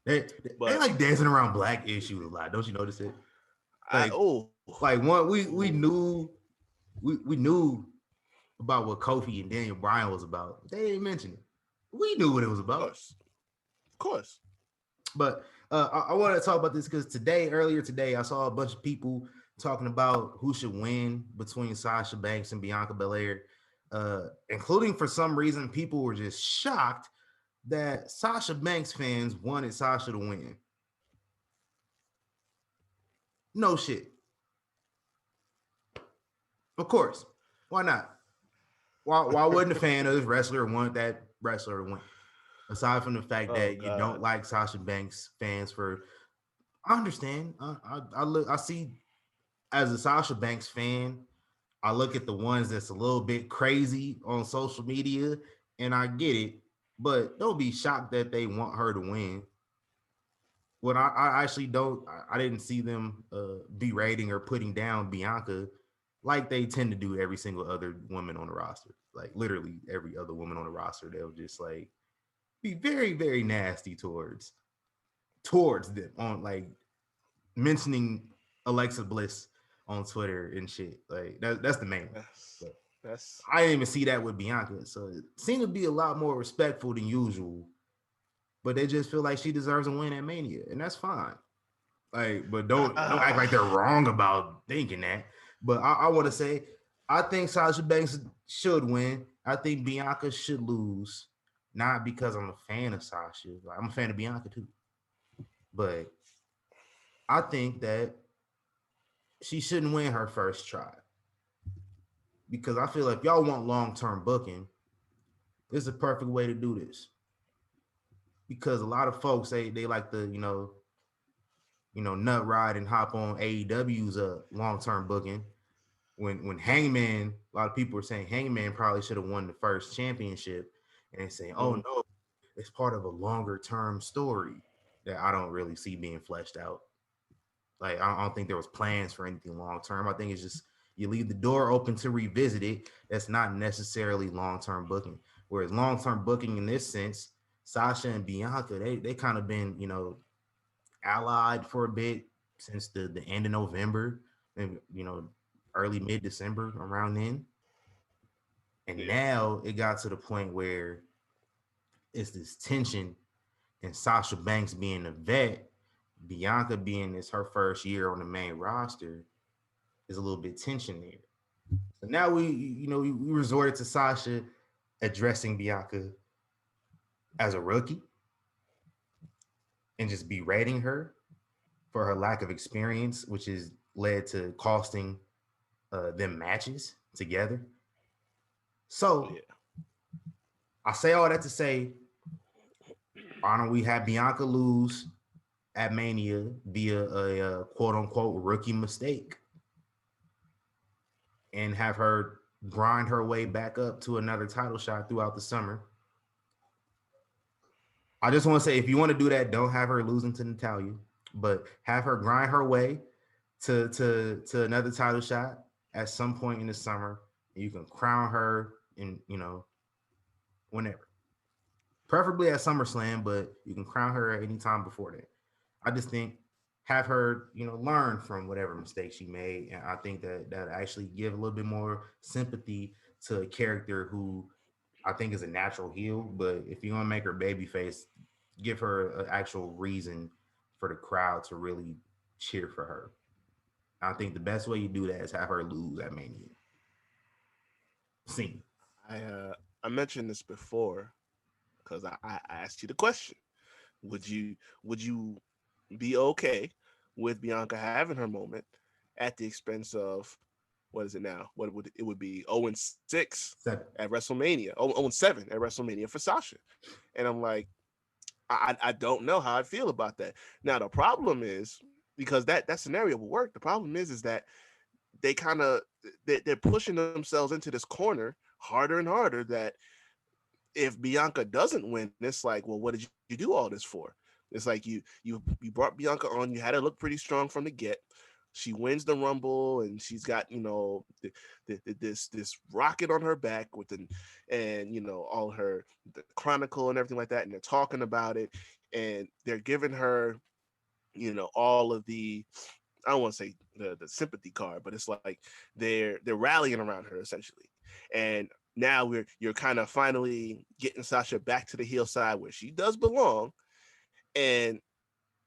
They like dancing around black issues a lot. Don't you notice it? We knew about what Kofi and Daniel Bryan was about. They didn't mention it. We knew what it was about. Of course. But I wanted to talk about this because earlier today, I saw a bunch of people talking about who should win between Sasha Banks and Bianca Belair, including, for some reason, people were just shocked that Sasha Banks fans wanted Sasha to win. No shit. Of course. Why not? Why wouldn't a fan of this wrestler want that wrestler to win? Aside from the fact Oh that you don't God. like Sasha Banks fans for, I understand. I look, I see as a Sasha Banks fan, I look at the ones that's a little bit crazy on social media, and I get it. But don't be shocked that they want her to win. What I actually don't, I didn't see them berating or putting down Bianca like they tend to do every single other woman on the roster. Like literally every other woman on the roster, they'll just like be very, very nasty towards them on like mentioning Alexa Bliss on Twitter and shit. Like that's the main one. That's But that's I didn't even see that with Bianca. So it seemed to be a lot more respectful than usual. But they just feel like she deserves a win at Mania, and that's fine. Like, but don't act like they're wrong about thinking that. But I want to say, I think Sasha Banks should win. I think Bianca should lose, not because I'm a fan of Sasha. Like, I'm a fan of Bianca too, but I think that she shouldn't win her first try because I feel like if y'all want long term booking, this is a perfect way to do this. Because a lot of folks say they like to, nut ride and hop on AEW's long term booking. When Hangman, a lot of people are saying Hangman probably should have won the first championship, and they say, oh Mhm. no, it's part of a longer term story that I don't really see being fleshed out. Like I don't think there was plans for anything long term. I think it's just you leave the door open to revisit it. That's not necessarily long term booking. Whereas long term booking in this sense, Sasha and Bianca, they kind of been allied for a bit since the end of November and early mid December around then. And Yeah. now it got to the point where it's this tension and Sasha Banks being a vet, Bianca being this her first year on the main roster is a little bit tension there. So now we resorted to Sasha addressing Bianca as a rookie and just berating her for her lack of experience, which has led to costing them matches together. So Yeah. I say all that to say, why don't we have Bianca lose at Mania via a quote unquote rookie mistake and have her grind her way back up to another title shot throughout the summer. I just want to say, if you want to do that, don't have her losing to Natalia, but have her grind her way to another title shot at some point in the summer. And you can crown her in whenever, preferably at SummerSlam, but you can crown her at any time before that. I just think have her, learn from whatever mistake she made, and I think that actually give a little bit more sympathy to a character who I think is a natural heel. But if you're gonna make her babyface, give her an actual reason for the crowd to really cheer for her. I think the best way you do that is have her lose at Mania. Scene. I mentioned this before because I asked you the question. Would you be okay with Bianca having her moment at the expense of what is it now? What would it would be 0-6 Seven. at WrestleMania, 0-7 at WrestleMania for Sasha, and I'm like, I don't know how I feel about that. Now the problem is because that scenario will work. The problem is that they kind of they're pushing themselves into this corner harder and harder. That if Bianca doesn't win, it's like, well, what did you do all this for? It's like you brought Bianca on, you had her look pretty strong from the get. She wins the Rumble, and she's got this rocket on her back with and all her the Chronicle and everything like that, and they're talking about it, and they're giving her all of the I don't want to say the sympathy card, but it's like they're rallying around her essentially, and now you're kind of finally getting Sasha back to the heel side where she does belong, and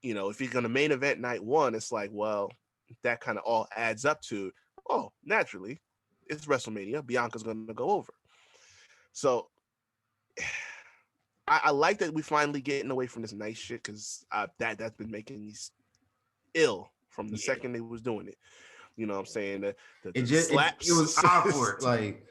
if you're gonna main event night one, it's like, well, that kind of all adds up to, oh, naturally, it's WrestleMania, Bianca's gonna go over, so. I like that we finally getting away from this nice shit because that's been making me ill from the Yeah. second they was doing it. You know what I'm saying? It The just slaps. it was awkward. Like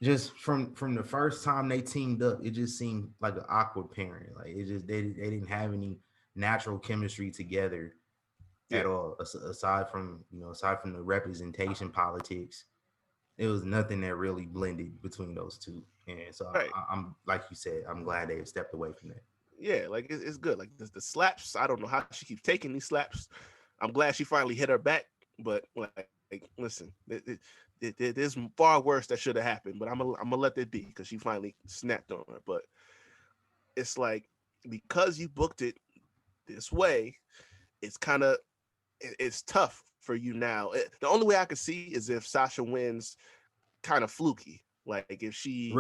just from the first time they teamed up, it just seemed like an awkward pairing. Like it just they didn't have any natural chemistry together Yeah. at all. Aside from the representation politics, there was nothing that really blended between those two. And so Right. I'm like you said, I'm glad they stepped away from that. Yeah, like it's good. Like the slaps, I don't know how she keeps taking these slaps. I'm glad she finally hit her back, but like listen, there's far worse that should have happened. But I'm gonna let that be because she finally snapped on her. But it's like because you booked it this way, it's kind of it's tough for you now. The only way I could see is if Sasha wins, kind of fluky. Like if she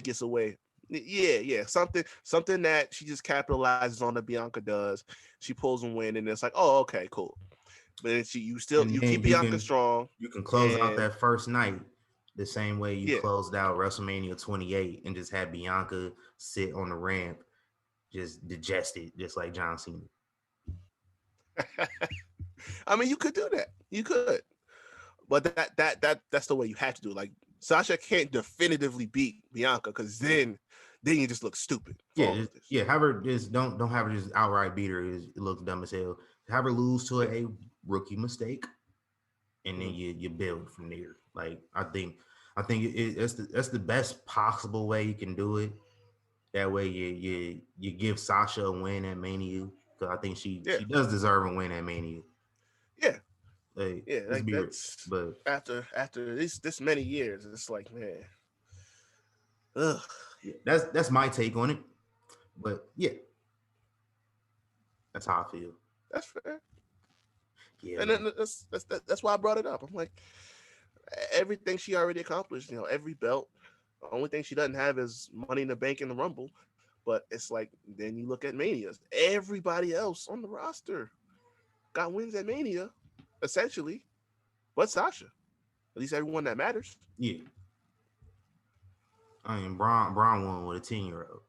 gets away. Yeah, something that she just capitalizes on that Bianca does. She pulls and win, and it's like, oh, okay, cool. But then you keep Bianca strong. You can close out that first night the same way you closed out WrestleMania 28 and just had Bianca sit on the ramp, just digested, just like John Cena. I mean, you could do that. You could, but that's the way you have to do it. Like Sasha can't definitively beat Bianca because then you just look stupid. Have her just don't have her just outright beat her. It looks dumb as hell. Have her lose to a rookie mistake, and then you build from there. Like I think that's the best possible way you can do it. That way you give Sasha a win at Mania because I think she does deserve a win at Mania. Yeah. Like, like that's but after this many years, it's like, man. Ugh. Yeah, that's my take on it. But yeah. That's how I feel. That's fair. Yeah. And then that's why I brought it up. I'm like, everything she already accomplished, every belt. The only thing she doesn't have is Money in the Bank in the Rumble. But it's like, then you look at Manias. Everybody else on the roster got wins at Mania, essentially, but Sasha. At least everyone that matters. Yeah. I mean, Braun won with a 10-year-old.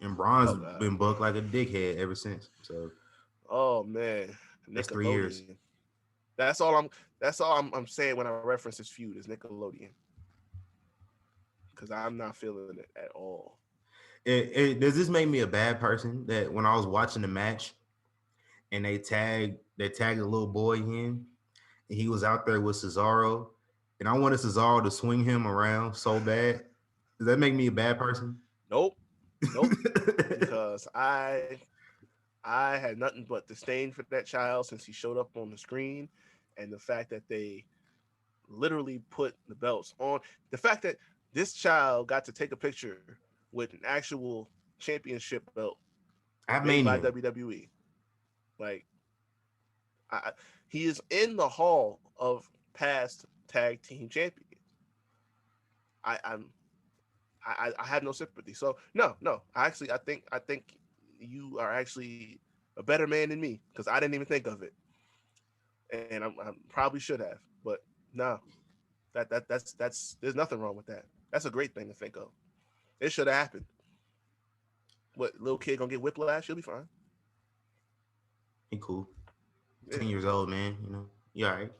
And Braun's been booked like a dickhead ever since. So, oh man, that's 3 years. That's all I'm saying when I reference this feud is Nickelodeon, because I'm not feeling it at all. Does this make me a bad person that when I was watching the match and they tagged a little boy in, and he was out there with Cesaro, and I wanted Cesaro to swing him around so bad? Does that make me a bad person? Nope. Because I had nothing but disdain for that child since he showed up on the screen, and the fact that they literally put the belts on, the fact that this child got to take a picture with an actual championship belt made by WWE. Like, he is in the Hall of Past Tag Team Champions. I have no sympathy. So no. I think you are actually a better man than me because I didn't even think of it, and I probably should have. But no, that's there's nothing wrong with that. That's a great thing to think of. It should have happened. What, little kid gonna get whiplash? He'll be fine. He cool. 10 years old, man. You all right?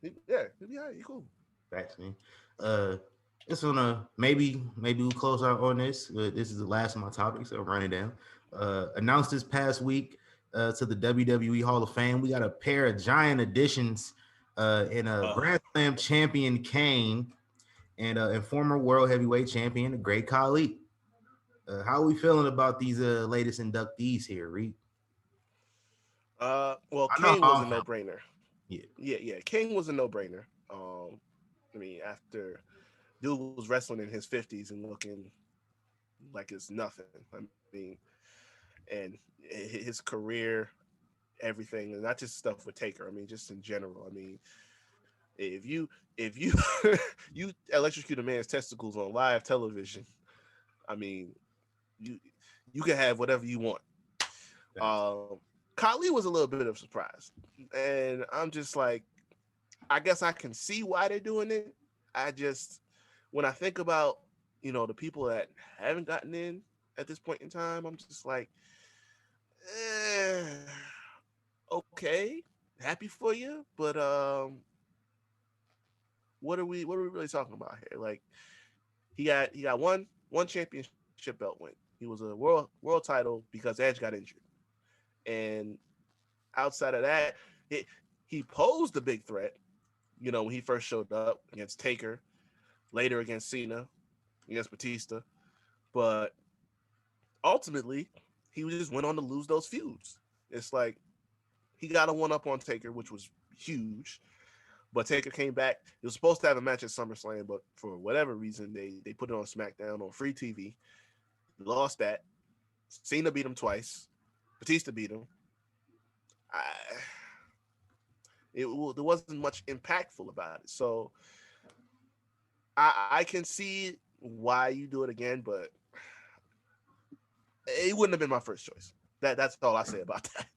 Yeah, he'll be all right. He cool. Facts, man. Just wanna maybe we'll close out on this. This is the last of my topics, so I'm running down. Announced this past week to the WWE Hall of Fame, we got a pair of giant additions in a Grand Slam champion Kane and former world heavyweight champion, the Great Khali. How are we feeling about these latest inductees here, Reed? Well, Kane was a no-brainer. Yeah. Kane was a no-brainer. I mean, after dude was wrestling in his 50s and looking like it's nothing. I mean, and his career, everything, and not just stuff with Taker. I mean, just in general. I mean, if you you electrocute a man's testicles on live television, I mean, you can have whatever you want. Khali was a little bit of a surprise, and I'm just like, I guess I can see why they're doing it. When I think about, the people that haven't gotten in at this point in time, I'm just like, okay, happy for you, but what are we really talking about here? Like he got one championship belt win. He was a world title because Edge got injured. And outside of that, he posed a big threat, when he first showed up against Taker, later against Cena, against Batista. But ultimately, he just went on to lose those feuds. It's like he got a one up on Taker, which was huge. But Taker came back. He was supposed to have a match at SummerSlam, but for whatever reason, they put it on SmackDown on free TV. He lost that. Cena beat him twice. Batista beat him. I, there wasn't much impactful about it. So I can see why you do it again, but it wouldn't have been my first choice. That's all I say about that.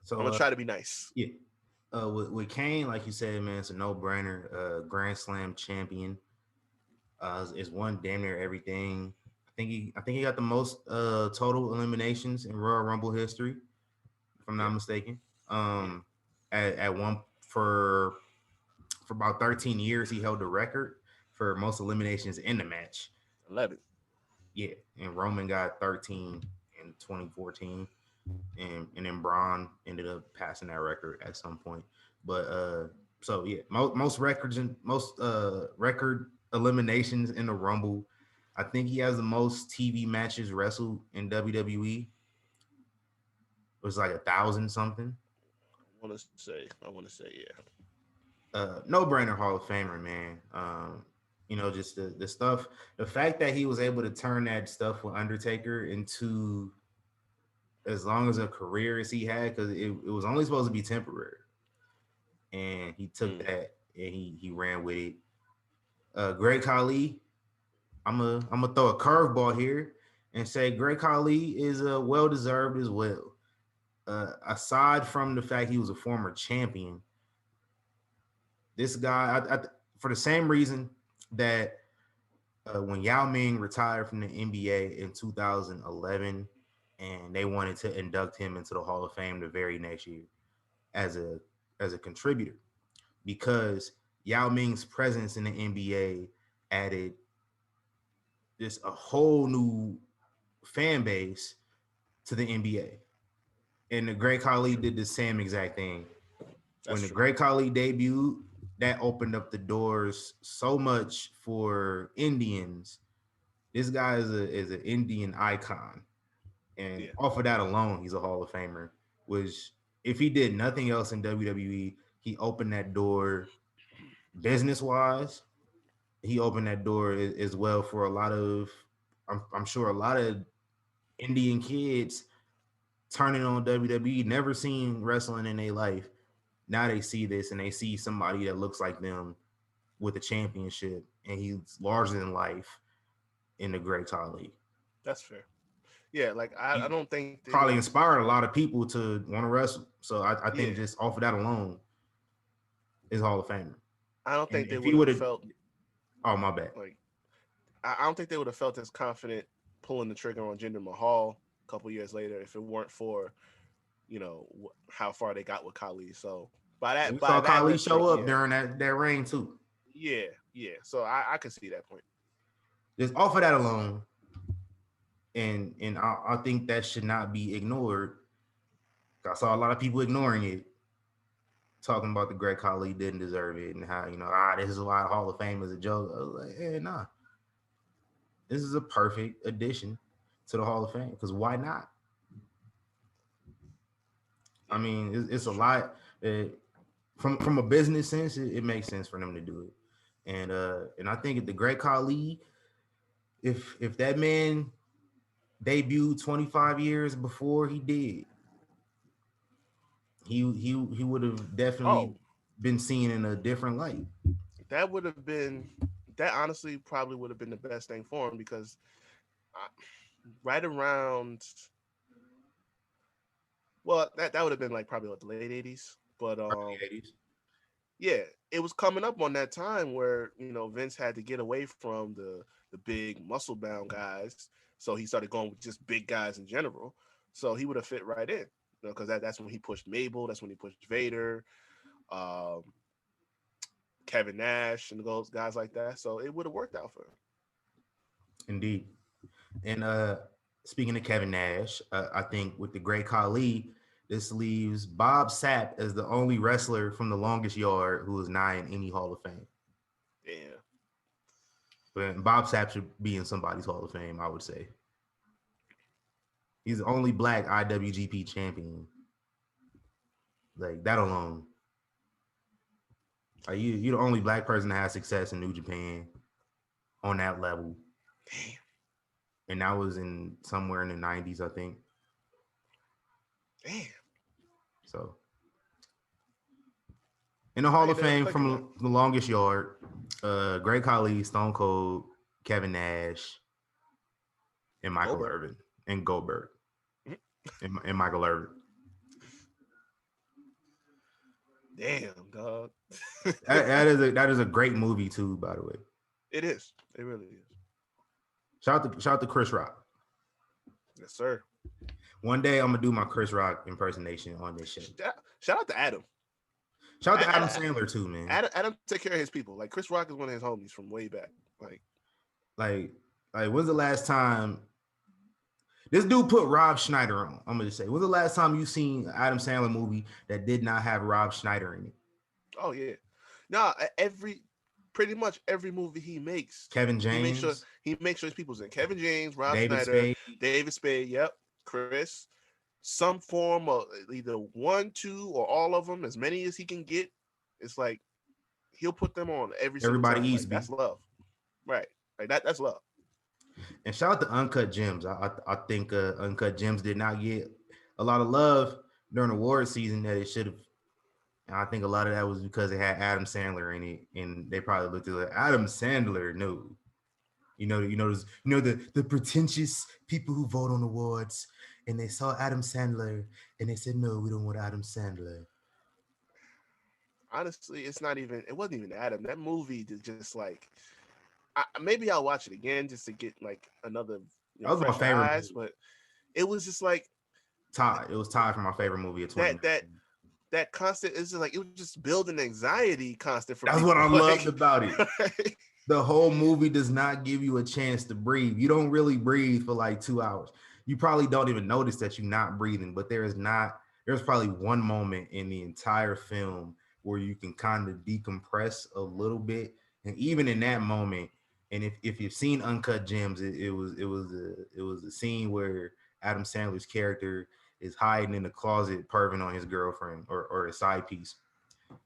So I'm gonna try to be nice. Yeah. With Kane, like you said, man, it's a no-brainer. Grand Slam champion. Is won damn near everything. I think he got the most total eliminations in Royal Rumble history, if I'm not mistaken. At one for about 13 years, he held the record for most eliminations in the match. 11. Yeah, and Roman got 13 in 2014, and then Braun ended up passing that record at some point. But so yeah, most records and most record eliminations in the Rumble. I think he has the most TV matches wrestled in WWE. It was like 1,000 something. I want to say, yeah. No brainer Hall of Famer, man. Just the stuff, the fact that he was able to turn that stuff with Undertaker into as long as a career as he had, because it was only supposed to be temporary. And he took that and he ran with it. Great Khali, I'm gonna throw a curveball here and say Great Khali is well deserved as well. Aside from the fact he was a former champion, this guy, for the same reason that when Yao Ming retired from the NBA in 2011, and they wanted to induct him into the Hall of Fame the very next year as a contributor, because Yao Ming's presence in the NBA added just a whole new fan base to the NBA. And the Great Khali did the same exact thing. When the Great Khali debuted, that opened up the doors so much for Indians. This guy is an Indian icon. And off of that alone, he's a Hall of Famer. Which, if he did nothing else in WWE, he opened that door business-wise. He opened that door as well for a lot of, I'm sure, a lot of Indian kids turning on WWE, never seen wrestling in their life. Now they see this and they see somebody that looks like them with a championship, and he's larger than life in the Great Khali. That's fair. Yeah, like I don't think probably inspired a lot of people to want to wrestle. So I think just off of that alone is Hall of Famer. I don't think they would have felt. Oh, my bad. Like, I don't think they would have felt as confident pulling the trigger on Jinder Mahal a couple years later if it weren't for, how far they got with Khali. So we saw Khali show up during that reign too. Yeah. So I can see that point. Just off of that alone, and I think that should not be ignored. I saw a lot of people ignoring it, talking about the Great Khali didn't deserve it and how this is why Hall of Fame is a joke. I was like, hey, nah, this is a perfect addition to the Hall of Fame, because why not? I mean, it's a lot. From a business sense, it makes sense for them to do it, and I think the Great Khali, if that man debuted 25 years before he did, he would have definitely been seen in a different light. That honestly probably would have been the best thing for him, because right around, well, that would have been like probably the late 80s, but early 80s. Yeah, it was coming up on that time where Vince had to get away from the big muscle bound guys, so he started going with just big guys in general. So he would have fit right in, because that's when he pushed Mabel, that's when he pushed Vader. Kevin Nash and those guys like that. So it would have worked out for him. Indeed. And speaking of Kevin Nash, I think with the Great Khali, this leaves Bob Sapp as the only wrestler from the longest yard who is not in any Hall of Fame. Yeah. But Bob Sapp should be in somebody's Hall of Fame, I would say. He's the only black IWGP champion. Like that alone. Like you're the only black person to have success in New Japan on that level. Damn. And that was in somewhere in the 90s, I think. Damn. So in the Hall of Fame from the longest yard, Great Khali, Stone Cold, Kevin Nash, and Michael Irvin, and Goldberg, and Michael Irvin. Damn, dog. that is a great movie too, by the way. It is. It really is. Shout out to Chris Rock. Yes, sir. One day I'm gonna do my Chris Rock impersonation on this show. Shout out to Adam. Shout out to Adam Sandler too, man. Adam take care of his people. Like Chris Rock is one of his homies from way back. Like when's the last time this dude put Rob Schneider on? I'm gonna just say, when's the last time you seen an Adam Sandler movie that did not have Rob Schneider in it? Oh yeah. No, pretty much every movie he makes, Kevin James. He makes sure his people's in. Kevin James, Rob David Schneider, Spade. David Spade, yep, Chris. Some form of either one, two, or all of them, as many as he can get. It's like he'll put them on everybody eats. Like, that's love, right? Like that's love. And shout out to Uncut Gems. I think Uncut Gems did not get a lot of love during award season that it should have. And I think a lot of that was because it had Adam Sandler in it, and they probably looked at it, Adam Sandler. No, the pretentious people who vote on awards, and they saw Adam Sandler, and they said, no, we don't want Adam Sandler. Honestly, it wasn't even Adam. That movie is just like, maybe I'll watch it again just to get like another. That was my favorite eyes, but it was just like tied. It was tied for my favorite movie of 20. That constant is just like it was just building anxiety constant for That's people. what I loved about it. The whole movie does not give you a chance to breathe. You don't really breathe for like 2 hours. You probably don't even notice that you're not breathing, but there's probably one moment in the entire film where you can kind of decompress a little bit. And even in that moment, and if you've seen Uncut Gems, it was a scene where Adam Sandler's character is hiding in the closet, perving on his girlfriend or a side piece.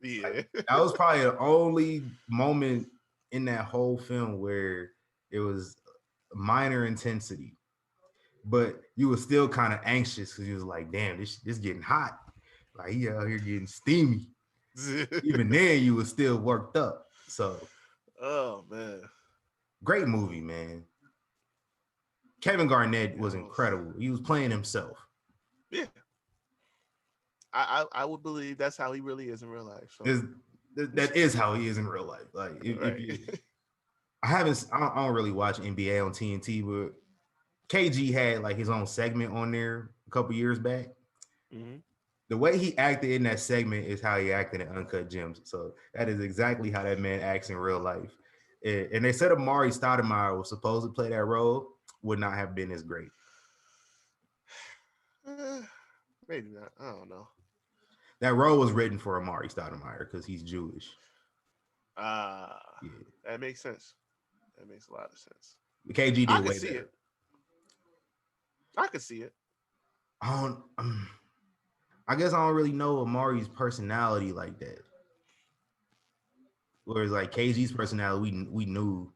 Yeah, like, that was probably the only moment in that whole film where it was minor intensity, but you were still kind of anxious because you was like, "Damn, this getting hot." Like he out here getting steamy. Even then, you were still worked up. So, oh man, great movie, man. Kevin Garnett was incredible. He was playing himself. Yeah, I would believe that's how he really is in real life. So. That is how he is in real life. Like, I don't really watch NBA on TNT, but KG had like his own segment on there a couple years back. Mm-hmm. The way he acted in that segment is how he acted in Uncut Gems. So that is exactly how that man acts in real life. And they said Amari Stoudemire was supposed to play that role, would not have been as great. Maybe not. I don't know. That role was written for Amari Stoudemire because he's Jewish. Yeah. That makes sense. That makes a lot of sense. KG did way better. I could see it. I guess I don't really know Amari's personality like that. Whereas like KG's personality, we knew.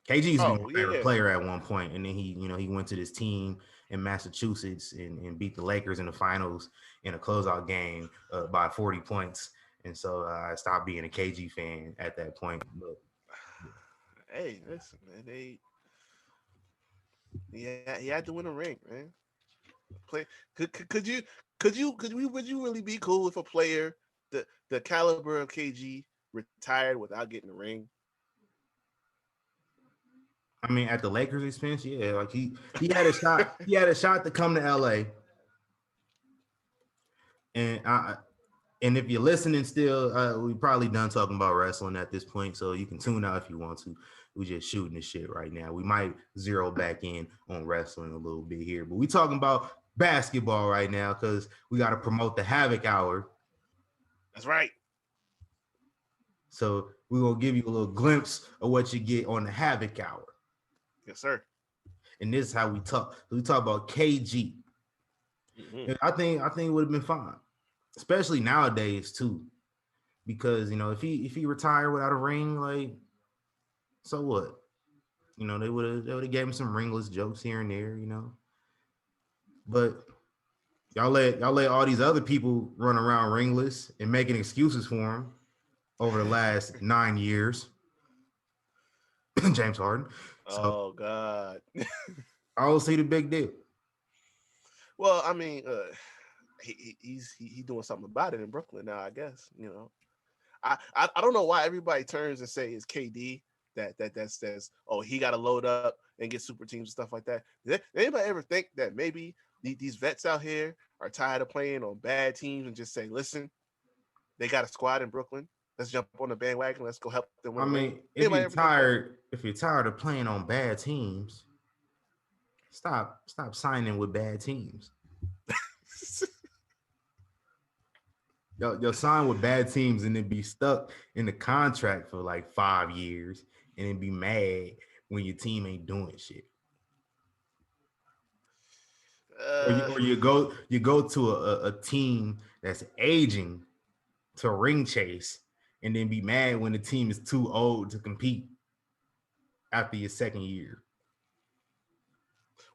KG's my favorite player at one point, and then he went to this team in Massachusetts and beat the Lakers in the finals in a closeout game by 40 points. And so I stopped being a KG fan at that point. But hey, listen, man, he had to win a ring, man. Would you really be cool if a player the caliber of KG retired without getting a ring? I mean, at the Lakers' expense, yeah. Like he had a shot. He had a shot to come to LA, and And if you're listening still, we probably done talking about wrestling at this point, so you can tune out if you want to. We just shooting the shit right now. We might zero back in on wrestling a little bit here, but we talking about basketball right now because we got to promote the Havoc Hour. That's right. So we're gonna give you a little glimpse of what you get on the Havoc Hour. Yes, sir. And this is how we talk. We talk about KG. Mm-hmm. I think it would have been fine, especially nowadays too, because if he retired without a ring, like, so what? They would have gave him some ringless jokes here and there, But y'all let all these other people run around ringless and making excuses for him over the last 9 years. James Harden. So Oh God. I don't see the big deal. Well, I mean, he's doing something about it in Brooklyn now, I guess. I don't know why everybody turns and say it's KD that says, oh, he got to load up and get super teams and stuff like that. Did anybody ever think that maybe these vets out here are tired of playing on bad teams and just say, listen, they got a squad in Brooklyn. Let's jump on the bandwagon. Let's go help them win. I mean, if you're tired of playing on bad teams, stop signing with bad teams. You'll sign with bad teams and then be stuck in the contract for like 5 years and then be mad when your team ain't doing shit. Or you go to a team that's aging to ring chase and then be mad when the team is too old to compete after your second year.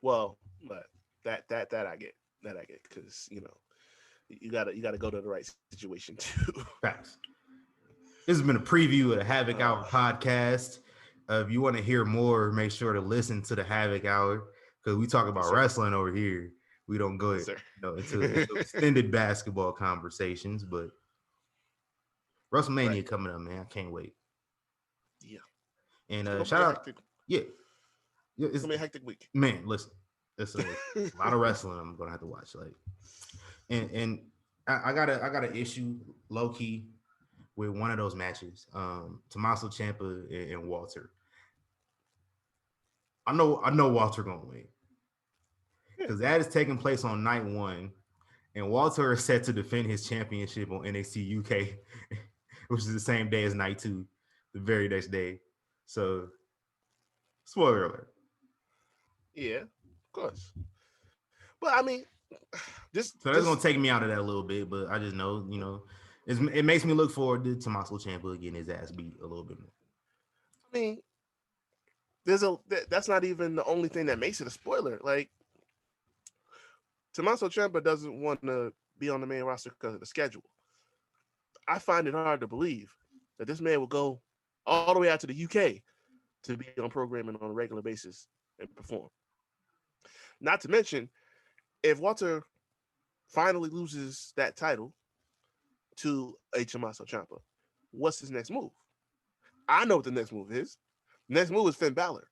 Well, but that I get. That I get, because you gotta go to the right situation too. Facts. This has been a preview of the Havoc Hour podcast. If you want to hear more, make sure to listen to the Havoc Hour because we talk about wrestling over here. We don't go into extended basketball conversations, but WrestleMania coming up, man. I can't wait. Yeah. And shout out. Yeah. It's gonna be a hectic week. Man, listen. It's a lot of wrestling I'm gonna have to watch. Like, and I got an issue low key with one of those matches. Tommaso Ciampa and Walter. I know Walter gonna win because that is taking place on night one, and Walter is set to defend his championship on NXT UK, which is the same day as night two, the very next day. So, spoiler alert. Yeah, of course. But I mean, that's gonna take me out of that a little bit. But I just know, it makes me look forward to Tommaso Ciampa getting his ass beat a little bit more. I mean, that's not even the only thing that makes it a spoiler. Like, Tommaso Ciampa doesn't want to be on the main roster because of the schedule. I find it hard to believe that this man will go all the way out to the UK to be on programming on a regular basis and perform. Not to mention, if Walter finally loses that title to a Tommaso Ciampa, what's his next move? I know what the next move is. The next move is Finn Balor.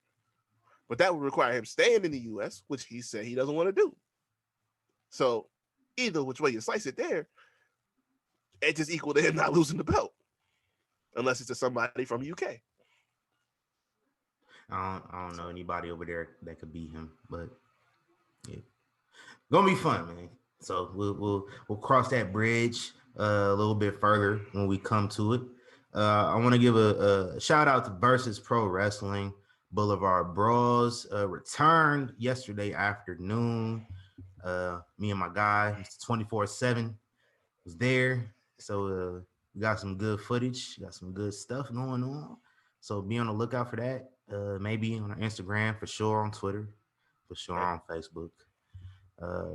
But that would require him staying in the US, which he said he doesn't want to do. So either which way you slice it there, it's just equal to him not losing the belt. Unless it's to somebody from UK. I don't know anybody over there that could beat him, but yeah, gonna be fun, man. So we'll cross that bridge a little bit further when we come to it. I want to give a shout out to Versus Pro Wrestling. Boulevard Brawls returned yesterday afternoon. Me and my guy, Mr. 24/7, was there. So we got some good footage, got some good stuff going on. So be on the lookout for that. Maybe on our Instagram, for sure, on Twitter, for sure, on Facebook.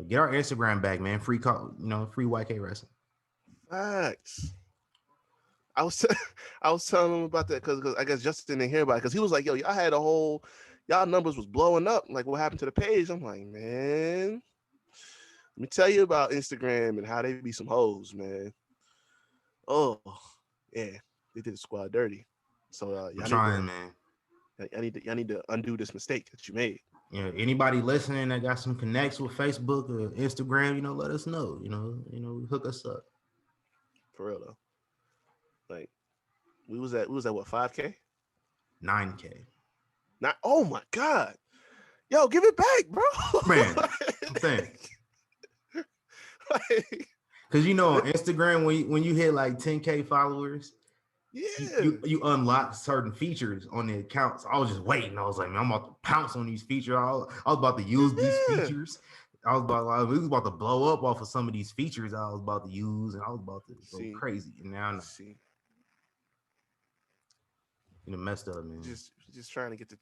Get our Instagram back, man. Free YK Wrestling. Facts. I was telling him about that because I guess Justin didn't hear about it because he was like, yo, y'all had y'all numbers was blowing up. Like, what happened to the page? I'm like, man, let me tell you about Instagram and how they be some hoes, man. Oh, yeah, they did the squad dirty. So I'm trying, man. Y'all need to undo this mistake that you made. Anybody listening that got some connects with Facebook or Instagram, let us know. Hook us up. For real though. Like we was at what 5K? 9K. Not. Oh my god. Yo, give it back, bro. Man, I'm saying. Like, Cause on Instagram when you hit like 10K followers, yeah, you unlock certain features on the account. So I was just waiting. I was like, man, I'm about to pounce on these features. I was about to use these features. We was about to blow up off of some of these features I was about to use, and I was about to go crazy. And now I'm messed up, man. Just trying to get the.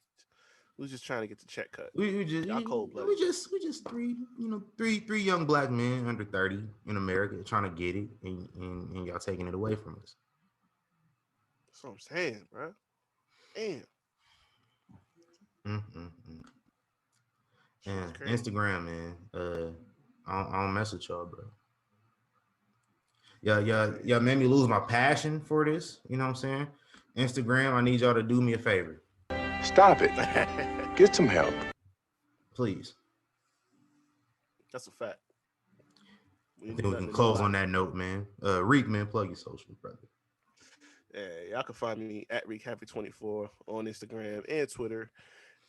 We was just trying to get the check cut. We just three young black men under 30 in America trying to get it, and y'all taking it away from us. That's what I'm saying, bro. Damn. And Instagram, man. I don't mess with y'all, bro. Yeah, made me lose my passion for this. You know what I'm saying? Instagram, I need y'all to do me a favor. Stop it. Get some help. Please. That's a fact. I think we can close on that note, man. Reek, man, plug your socials, brother. Yeah, y'all can find me at ReekHavoc24 on Instagram and Twitter.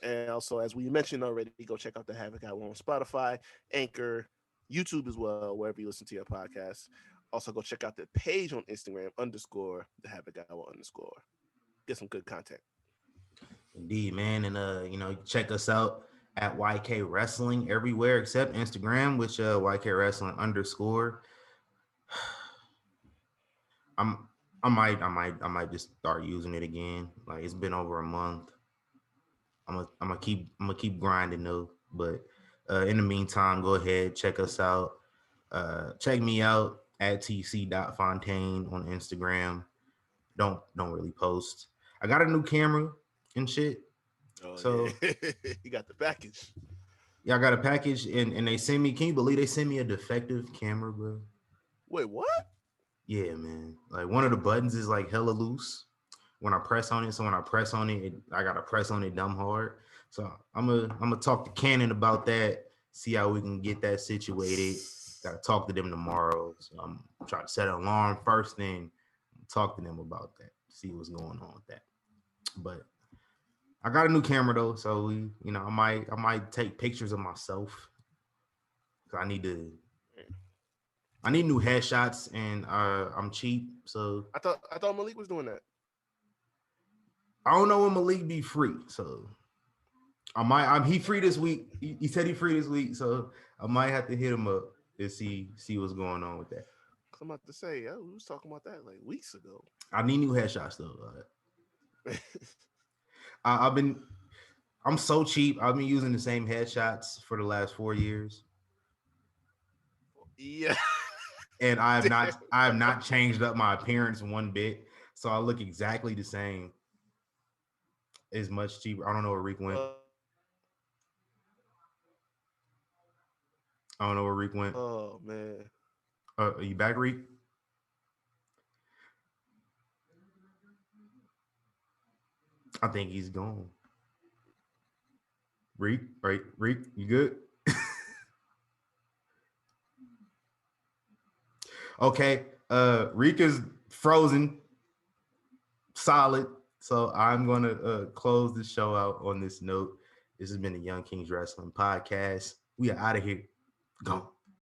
And also, as we mentioned already, go check out the Havoc Hour on Spotify, Anchor, YouTube as well, wherever you listen to your podcast. Also, go check out the page on Instagram _ the Havoc Hour _ Get some good content. Indeed, man. And check us out at YK Wrestling everywhere except Instagram, which YK Wrestling _ I might just start using it again. Like, it's been over a month. I'm gonna keep grinding though. But in the meantime, go ahead, check us out. Check me out at tc.fontaine on Instagram. Don't really post. I got a new camera and shit. Oh, so yeah. You got the package. Yeah, I got a package, and they send me. Can you believe they sent me a defective camera, bro? Wait, what? Yeah, man. Like, one of the buttons is like hella loose when I press on it. So when I press on it, I gotta press on it dumb hard. So I'm gonna talk to Canon about that. See how we can get that situated. Gotta talk to them tomorrow. So I'm trying to set an alarm first thing. Talk to them about that. See what's going on with that. But I got a new camera though, so I might take pictures of myself. I need new headshots, and I'm cheap, so I thought Malik was doing that. I don't know when Malik be free, so he free this week. He said he free this week, so I might have to hit him up and see what's going on with that. I'm about to say, we was talking about that like weeks ago. I need new headshots though. I'm so cheap. I've been using the same headshots for the last 4 years. Yeah. And I have not changed up my appearance one bit. So I look exactly the same. It's much cheaper. I don't know where Reek went. Oh, man. Are you back, Reek? I think he's gone. Reek, right? Reek, you good? Okay. Reek is frozen. Solid. So I'm gonna close the show out on this note. This has been the Young Kings Wrestling Podcast. We are out of here. Go.